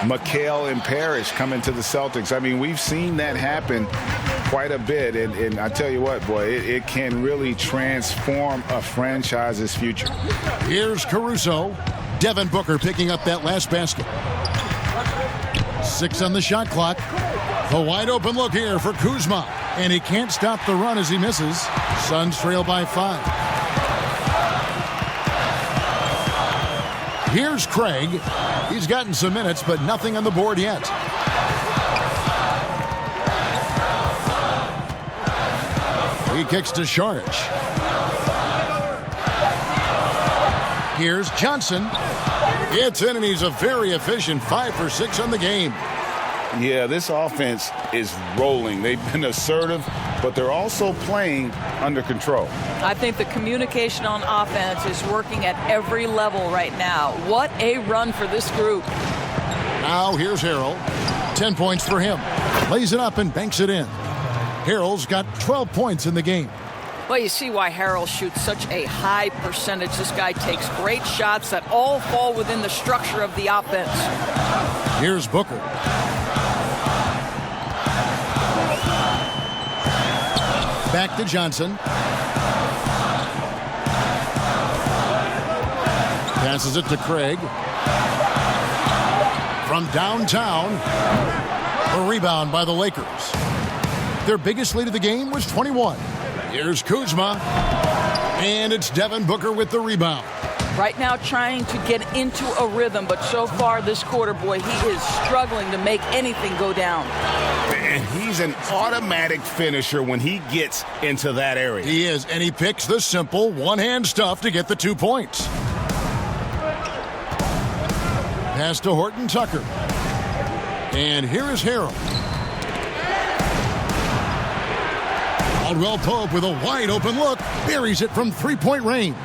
Mikal and Parrish coming to the Celtics. I mean, we've seen that happen quite a bit. And I tell you what, boy, it can really transform a franchise's future. Here's Caruso. Devin Booker picking up that last basket. 6 on the shot clock. The wide open look here for Kuzma. And he can't stop the run as he misses. Suns trail by 5. Here's Craig. He's gotten some minutes, but nothing on the board yet. He kicks to Sharch. Here's Johnson. It's in, and he's a very efficient 5 for 6 on the game. Yeah, this offense is rolling. They've been assertive, but they're also playing under control. I think the communication on offense is working at every level right now. What a run for this group. Now here's Harrell. 10 points for him. Lays it up and banks it in. Harrell's got 12 points in the game. Well, you see why Harrell shoots such a high percentage. This guy takes great shots that all fall within the structure of the offense. Here's Booker. Back to Johnson. Passes it to Craig. From downtown. A rebound by the Lakers. Their biggest lead of the game was 21. Here's Kuzma. And it's Devin Booker with the rebound. Right now trying to get into a rhythm, but so far this quarter, boy, he is struggling to make anything go down. And he's an automatic finisher when he gets into that area. He is, and he picks the simple one-hand stuff to get the 2 points. Pass to Horton Tucker. And here is Harrell. Caldwell Pope with a wide open look. Buries it from 3-point range.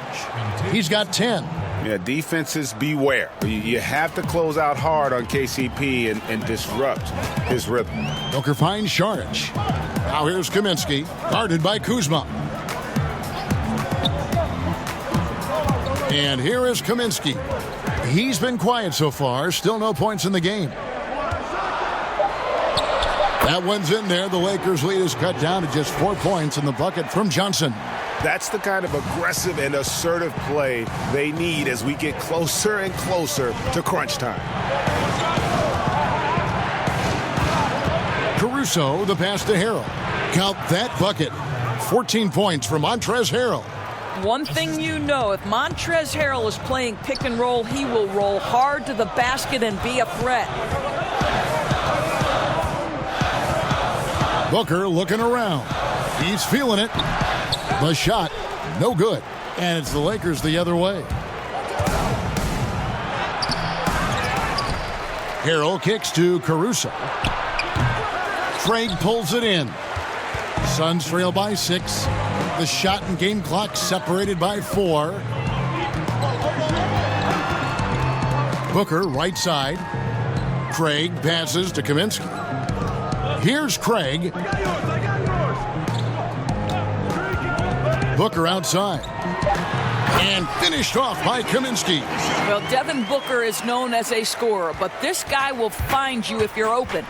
He's got 10. Yeah, defenses beware. You have to close out hard on KCP and disrupt his rhythm. Booker finds Sharch. Now here's Kaminsky, guarded by Kuzma. And here is Kaminsky. He's been quiet so far. Still no points in the game. That one's in there. The Lakers' lead is cut down to just 4 points in the bucket from Johnson. That's the kind of aggressive and assertive play they need as we get closer and closer to crunch time. Caruso, the pass to Harrell. Count that bucket. 14 points for Montrezl Harrell. One thing you know, if Montrezl Harrell is playing pick and roll, he will roll hard to the basket and be a threat. Booker looking around. He's feeling it. The shot, no good. And it's the Lakers the other way. Harrell kicks to Caruso. Craig pulls it in. Suns trail by 6. The shot and game clock separated by 4. Booker right side. Craig passes to Kaminsky. Here's Craig. Booker outside. And finished off by Kaminsky. Well, Devin Booker is known as a scorer, but this guy will find you if you're open.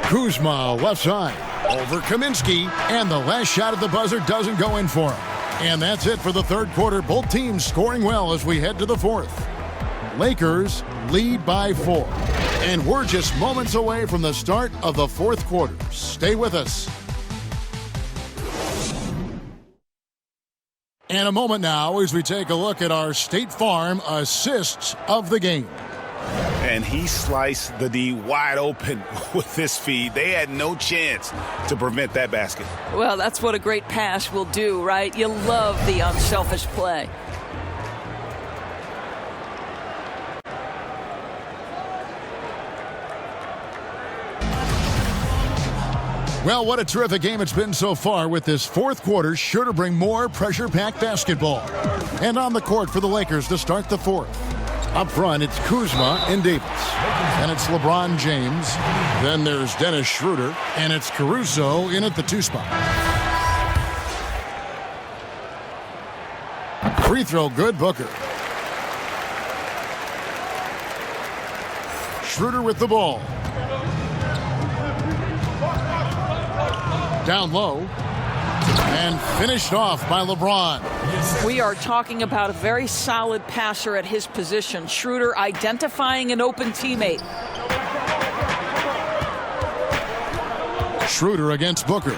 Kuzma left side. Over Kaminsky. And the last shot at the buzzer doesn't go in for him. And that's it for the third quarter. Both teams scoring well as we head to the fourth. Lakers lead by 4. And we're just moments away from the start of the fourth quarter. Stay with us. And a moment now as we take a look at our State Farm assists of the game. And he sliced the D wide open with this feed. They had no chance to prevent that basket. Well, that's what a great pass will do, right? You love the unselfish play. Well, what a terrific game it's been so far, with this fourth quarter sure to bring more pressure-packed basketball. And on the court for the Lakers to start the fourth. Up front, it's Kuzma and Davis. And it's LeBron James. Then there's Dennis Schroeder. And it's Caruso in at the 2 spot. Free throw good, Booker. Schroeder with the ball. Down low. And finished off by LeBron. We are talking about a very solid passer at his position. Schroeder identifying an open teammate. Schroeder against Booker.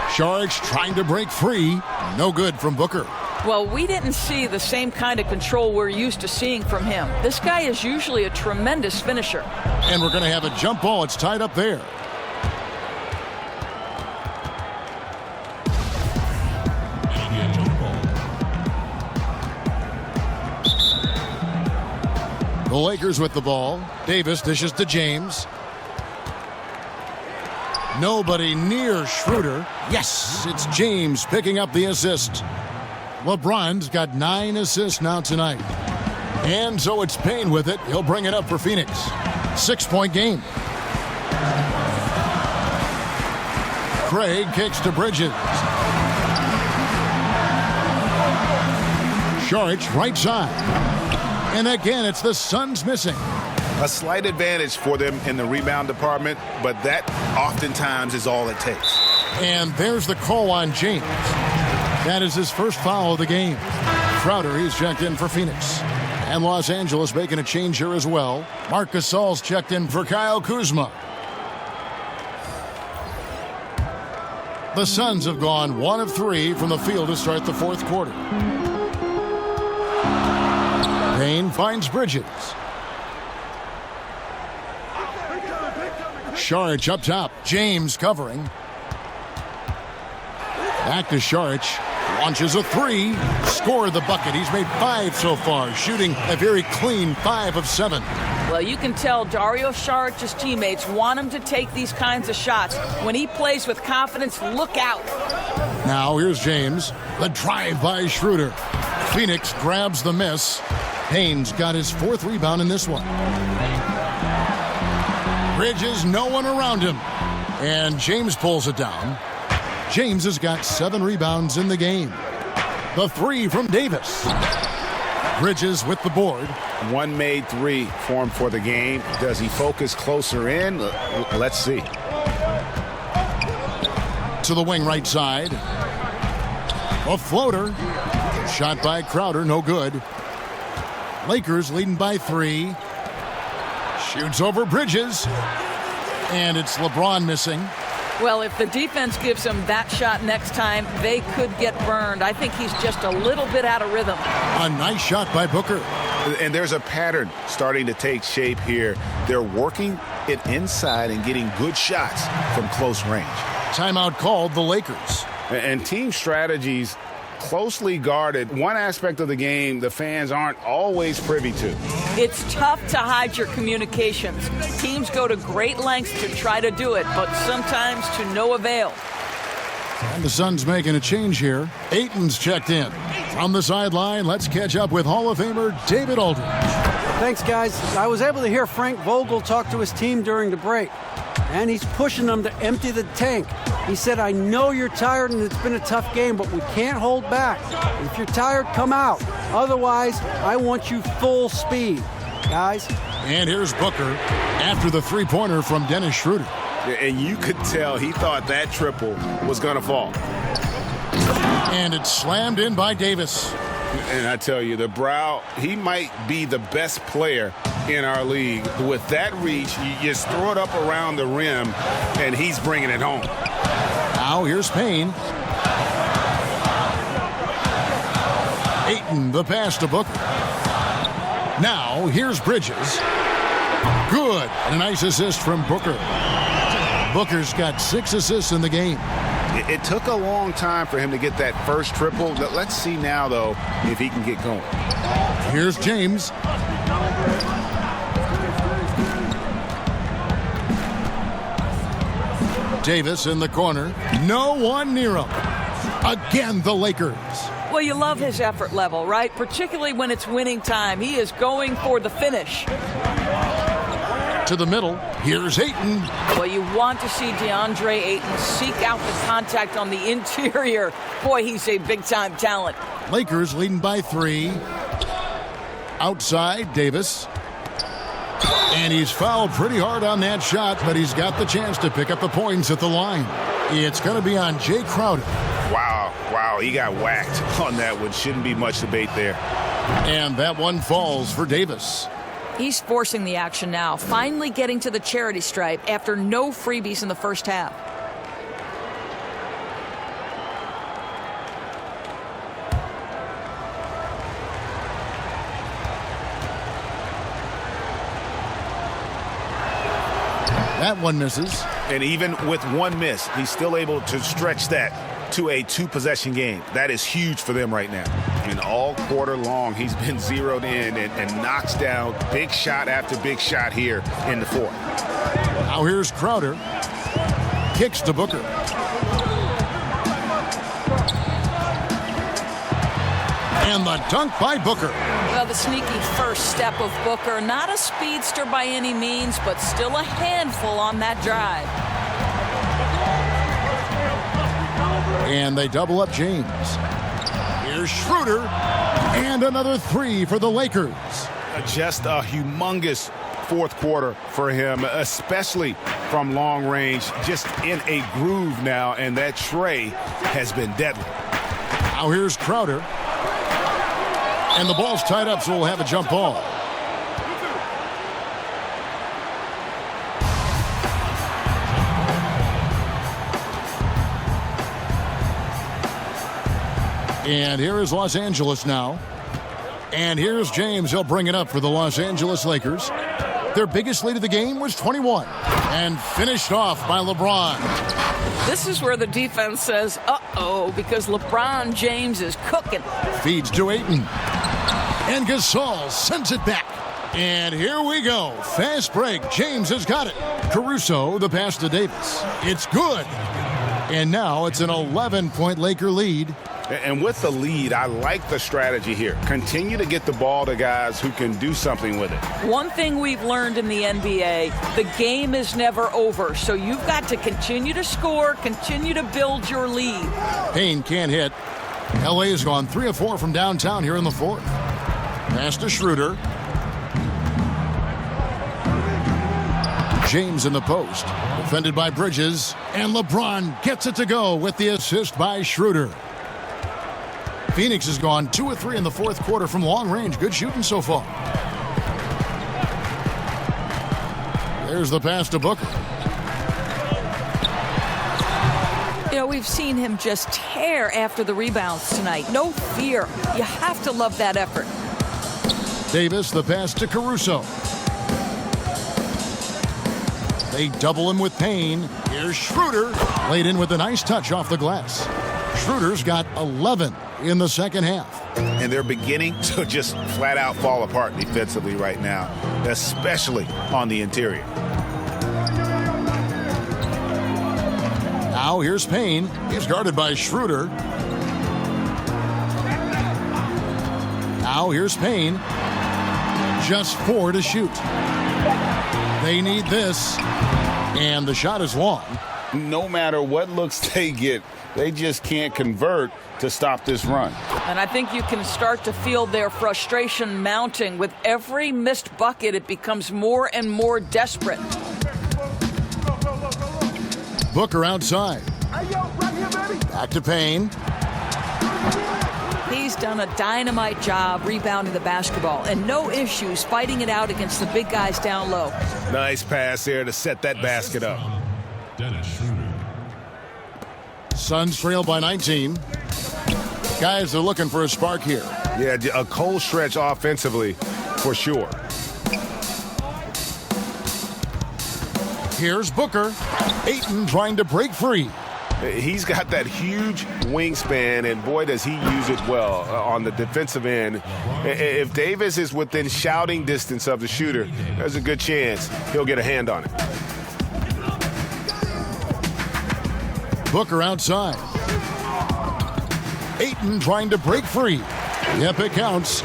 Saric trying to break free. No good from Booker. Well, we didn't see the same kind of control we're used to seeing from him. This guy is usually a tremendous finisher. And we're going to have a jump ball. It's tied up there. The Lakers with the ball. Davis dishes to James. Nobody near Schroeder. Yes, it's James picking up the assist. LeBron's got 9 assists now tonight. And so it's Payne with it. He'll bring it up for Phoenix. 6-point game. Craig kicks to Bridges. Saric right side. And again, it's the Suns missing. A slight advantage for them in the rebound department, but that oftentimes is all it takes. And there's the call on James. That is his first foul of the game. Crowder, he's checked in for Phoenix. And Los Angeles making a change here as well. Marc Gasol's checked in for Kyle Kuzma. The Suns have gone 1 of 3 from the field to start the fourth quarter. Payne finds Bridges. Saric up top. James covering. Back to Saric. Launches a 3. Scored the bucket. He's made 5 so far, shooting a very clean 5 of 7. Well, you can tell Dario Saric's teammates want him to take these kinds of shots. When he plays with confidence, look out. Now here's James. The drive by Schroeder. Phoenix grabs the miss. Payne's got his 4th rebound in this one. Bridges, no one around him. And James pulls it down. James has got 7 rebounds in the game. The 3 from Davis. Bridges with the board. One made 3 for him for the game. Does he focus closer in? Let's see. To the wing right side. A floater. Shot by Crowder, no good. Lakers leading by 3. Shoots over Bridges. And it's LeBron missing. Well, if the defense gives him that shot next time, they could get burned. I think he's just a little bit out of rhythm. A nice shot by Booker. And there's a pattern starting to take shape here. They're working it inside and getting good shots from close range. Timeout called the Lakers. And team strategies closely guarded. One aspect of the game the fans aren't always privy to. It's tough to hide your communications. Teams go to great lengths to try to do it, but sometimes to no avail. And the Suns making a change here. Ayton's checked in. From the sideline, let's catch up with Hall of Famer David Aldridge. Thanks, guys. I was able to hear Frank Vogel talk to his team during the break, and he's pushing them to empty the tank. He said, I know you're tired and it's been a tough game, but we can't hold back. If you're tired, come out. Otherwise, I want you full speed, guys. And here's Booker after the three-pointer from Dennis Schroeder. And you could tell he thought that triple was going to fall. And it's slammed in by Davis. And I tell you, the Brow, he might be the best player in our league. With that reach, you just throw it up around the rim, and he's bringing it home. Now here's Payne. Ayton, the pass to Booker. Now here's Bridges. Good. And a nice assist from Booker. Booker's got 6 assists in the game. It took a long time for him to get that first triple. Let's see now, though, if he can get going. Here's James. Davis in the corner. No one near him. Again, the Lakers. Well, you love his effort level, right? Particularly when it's winning time. He is going for the finish. To the middle. Here's Ayton. Well, you want to see DeAndre Ayton seek out the contact on the interior. Boy, he's a big-time talent. Lakers leading by 3. Outside, Davis. And he's fouled pretty hard on that shot, but he's got the chance to pick up the points at the line. It's going to be on Jay Crowder. Wow, he got whacked on that one. Shouldn't be much debate there. And that one falls for Davis. He's forcing the action now, finally getting to the charity stripe after no freebies in the first half. That one misses. And even with one miss, he's still able to stretch that to a 2-possession game. That is huge for them right now. And all quarter long, he's been zeroed in and knocks down big shot after big shot here in the fourth. Now here's Crowder. Kicks to Booker. And the dunk by Booker. Well, the sneaky first step of Booker. Not a speedster by any means, but still a handful on that drive. And they double up James. Here's Schroeder. And another 3 for the Lakers. Just a humongous fourth quarter for him, especially from long range. Just in a groove now, and that tray has been deadly. Now here's Crowder. And the ball's tied up, so we'll have a jump ball. And here is Los Angeles now. And here's James. He'll bring it up for the Los Angeles Lakers. Their biggest lead of the game was 21. And finished off by LeBron. This is where the defense says, uh-oh, because LeBron James is cooking. Feeds to Ayton. And Gasol sends it back. And here we go. Fast break. James has got it. Caruso, the pass to Davis. It's good. And now it's an 11-point Laker lead. And with the lead, I like the strategy here. Continue to get the ball to guys who can do something with it. One thing we've learned in the NBA, the game is never over. So you've got to continue to score, continue to build your lead. Payne can't hit. LA has gone 3 of 4 from downtown here in the fourth. Pass to Schroeder. James in the post. Defended by Bridges. And LeBron gets it to go with the assist by Schroeder. Phoenix has gone 2 of 3 in the fourth quarter from long range. Good shooting so far. There's the pass to Booker. You know, we've seen him just tear after the rebounds tonight. No fear. You have to love that effort. Davis, the pass to Caruso. They double him with Payne. Here's Schroeder. Laid in with a nice touch off the glass. Schroeder's got 11 in the second half. And they're beginning to just flat out fall apart defensively right now, especially on the interior. Now here's Payne. He's guarded by Schroeder. Now here's Payne. Just 4 to shoot. They need this. And the shot is long. No matter what looks they get, they just can't convert to stop this run. And I think you can start to feel their frustration mounting. With every missed bucket, it becomes more and more desperate. Booker outside. Back to Payne. He's done a dynamite job rebounding the basketball, and no issues fighting it out against the big guys down low. Nice pass there to set that basket up. Suns trail by 19. Guys are looking for a spark here. Yeah, a cold stretch offensively for sure. Here's Booker. Ayton trying to break free. He's got that huge wingspan, and boy, does he use it well on the defensive end. If Davis is within shouting distance of the shooter, there's a good chance he'll get a hand on it. Booker outside. Ayton trying to break free. Yep, it counts.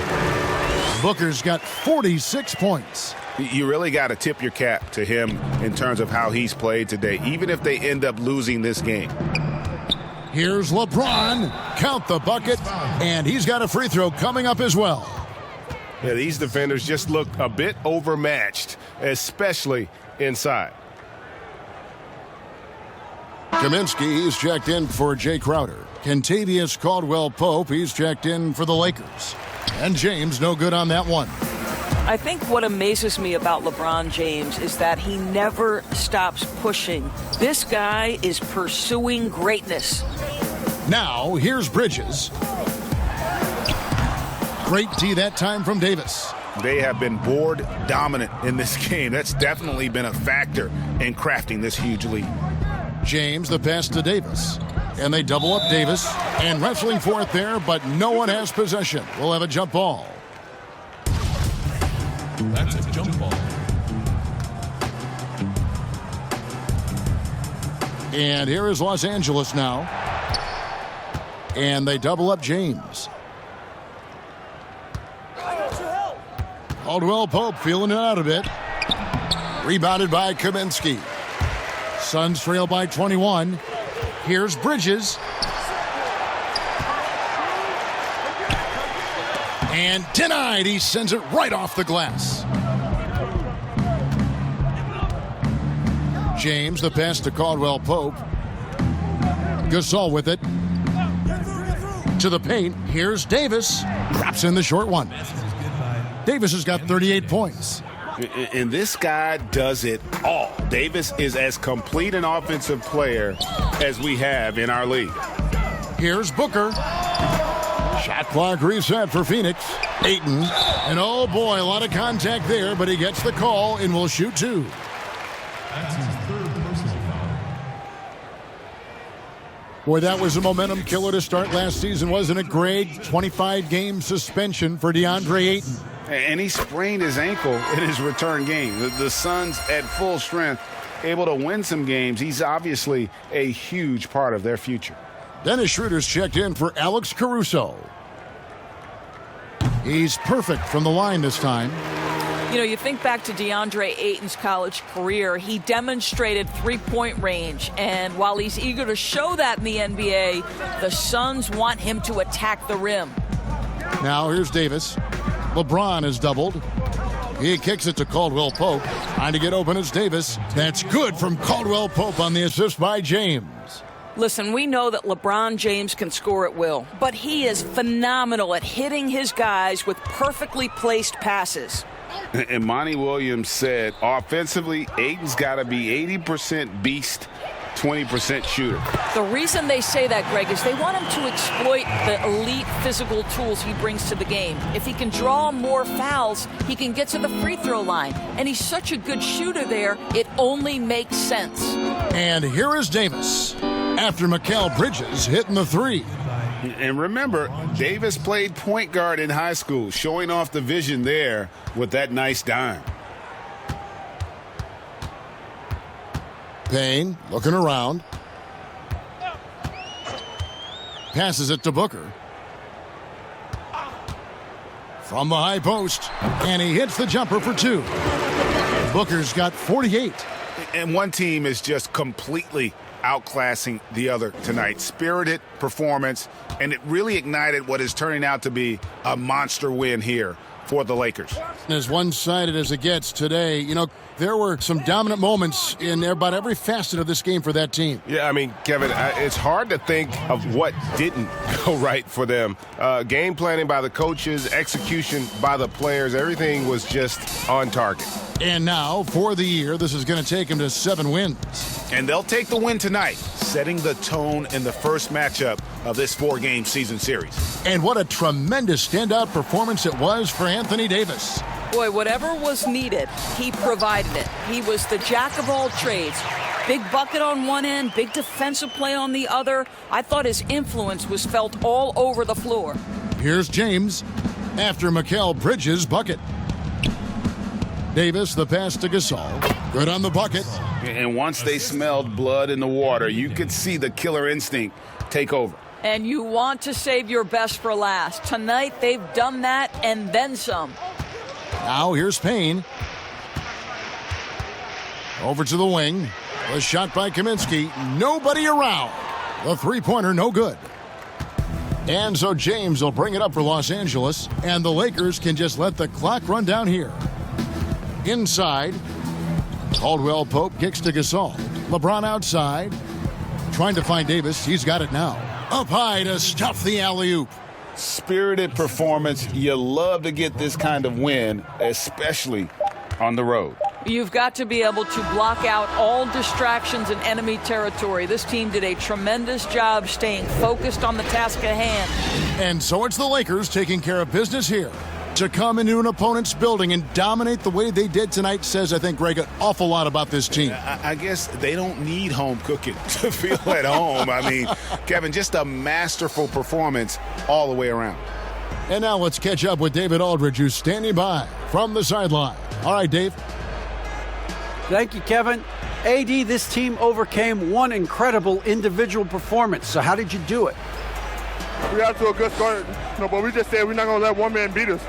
Booker's got 46 points. You really got to tip your cap to him in terms of how he's played today, even if they end up losing this game. Here's LeBron. Count the bucket, and he's got a free throw coming up as well. Yeah, these defenders just look a bit overmatched, especially inside. Kaminsky, he's checked in for Jay Crowder. Kentavious Caldwell-Pope, he's checked in for the Lakers. And James, no good on that one. I think what amazes me about LeBron James is that he never stops pushing. This guy is pursuing greatness. Now, here's Bridges. Great D that time from Davis. They have been board dominant in this game. That's definitely been a factor in crafting this huge lead. James, the pass to Davis. And they double up Davis. And wrestling for it there, but no one has possession. We'll have a jump ball. That's a jump ball. And here is Los Angeles now. And they double up James. Caldwell-Pope feeling it out a bit. Rebounded by Kaminsky. Suns trail by 21. Here's Bridges. And denied. He sends it right off the glass. James, the pass to Caldwell-Pope. Gasol with it. To the paint. Here's Davis. Drops in the short one. Davis has got 38 points. And this guy does it all. Davis is as complete an offensive player as we have in our league. Here's Booker. Shot clock reset for Phoenix. Ayton. And oh boy, a lot of contact there, but he gets the call and will shoot 2. That's his third personal foul. Boy, that was a momentum killer to start last season, wasn't it, Greg? 25-game suspension for DeAndre Ayton. And he sprained his ankle in his return game. The Suns at full strength, able to win some games. He's obviously a huge part of their future. Dennis Schroeder's checked in for Alex Caruso. He's perfect from the line this time. You know, you think back to DeAndre Ayton's college career, he demonstrated three-point range. And while he's eager to show that in the NBA, the Suns want him to attack the rim. Now here's Davis. LeBron is doubled. He kicks it to Caldwell-Pope. Trying to get open is Davis. That's good from Caldwell-Pope on the assist by James. Listen, we know that LeBron James can score at will, but he is phenomenal at hitting his guys with perfectly placed passes. And Monty Williams said, offensively, Ayton's got to be 80% beast, 20% shooter. The reason they say that, Greg, is they want him to exploit the elite physical tools he brings to the game. If he can draw more fouls, he can get to the free throw line. And he's such a good shooter there, it only makes sense. And here is Davis. after Mikal Bridges hitting the three. And remember, Davis played point guard in high school, showing off the vision there with that nice dime. Payne looking around. Passes it to Booker. From the high post. And he hits the jumper for two. Booker's got 48. And one team is just completely outclassing the other tonight. Spirited performance, and it really ignited what is turning out to be a monster win here for the Lakers. As one-sided as it gets today, you know, there were some dominant moments in about every facet of this game for that team. Yeah, I mean, Kevin, it's hard to think of what didn't go right for them. Game planning by the coaches, execution by the players, everything was just on target. And now, for the year, this is going to take them to 7 wins. And they'll take the win tonight, setting the tone in the first matchup of this 4-game season series. And what a tremendous standout performance it was for Anthony Davis. Boy, whatever was needed, he provided it. He was the jack of all trades. Big bucket on one end, big defensive play on the other. I thought his influence was felt all over the floor. Here's James after Mikal Bridges' bucket. Davis, the pass to Gasol. Good on the bucket. And once they smelled blood in the water, you could see the killer instinct take over. And you want to save your best for last. Tonight, they've done that and then some. Now here's Payne. Over to the wing. The shot by Kaminsky. Nobody around. The three-pointer no good. And so James will bring it up for Los Angeles, and the Lakers can just let the clock run down here. Inside, Caldwell Pope kicks to Gasol. LeBron outside, trying to find Davis. He's got it now. Up high to stuff the alley-oop. Spirited performance. You love to get this kind of win, especially on the road. You've got to be able to block out all distractions in enemy territory. This team did a tremendous job staying focused on the task at hand. And so it's the Lakers taking care of business here. To come into an opponent's building and dominate the way they did tonight says, I think, Greg, an awful lot about this team. I guess they don't need home cooking to feel at home. I mean, Kevin, just a masterful performance all the way around. And now let's catch up with David Aldridge, who's standing by from the sideline. All right, Dave. Thank you, Kevin. AD, this team overcame one incredible individual performance. So how did you do it? We got to a good start, but we just said we're not going to let one man beat us.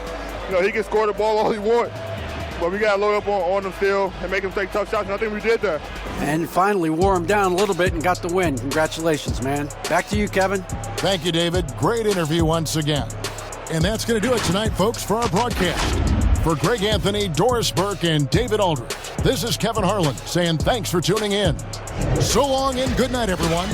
He can score the ball all he wants, but we got to load up on him still and make him take tough shots, and I think we did that. And finally wore him down a little bit and got the win. Congratulations, man. Back to you, Kevin. Thank you, David. Great interview once again. And that's going to do it tonight, folks, for our broadcast. For Greg Anthony, Doris Burke, and David Aldridge, this is Kevin Harlan saying thanks for tuning in. So long and good night, everyone.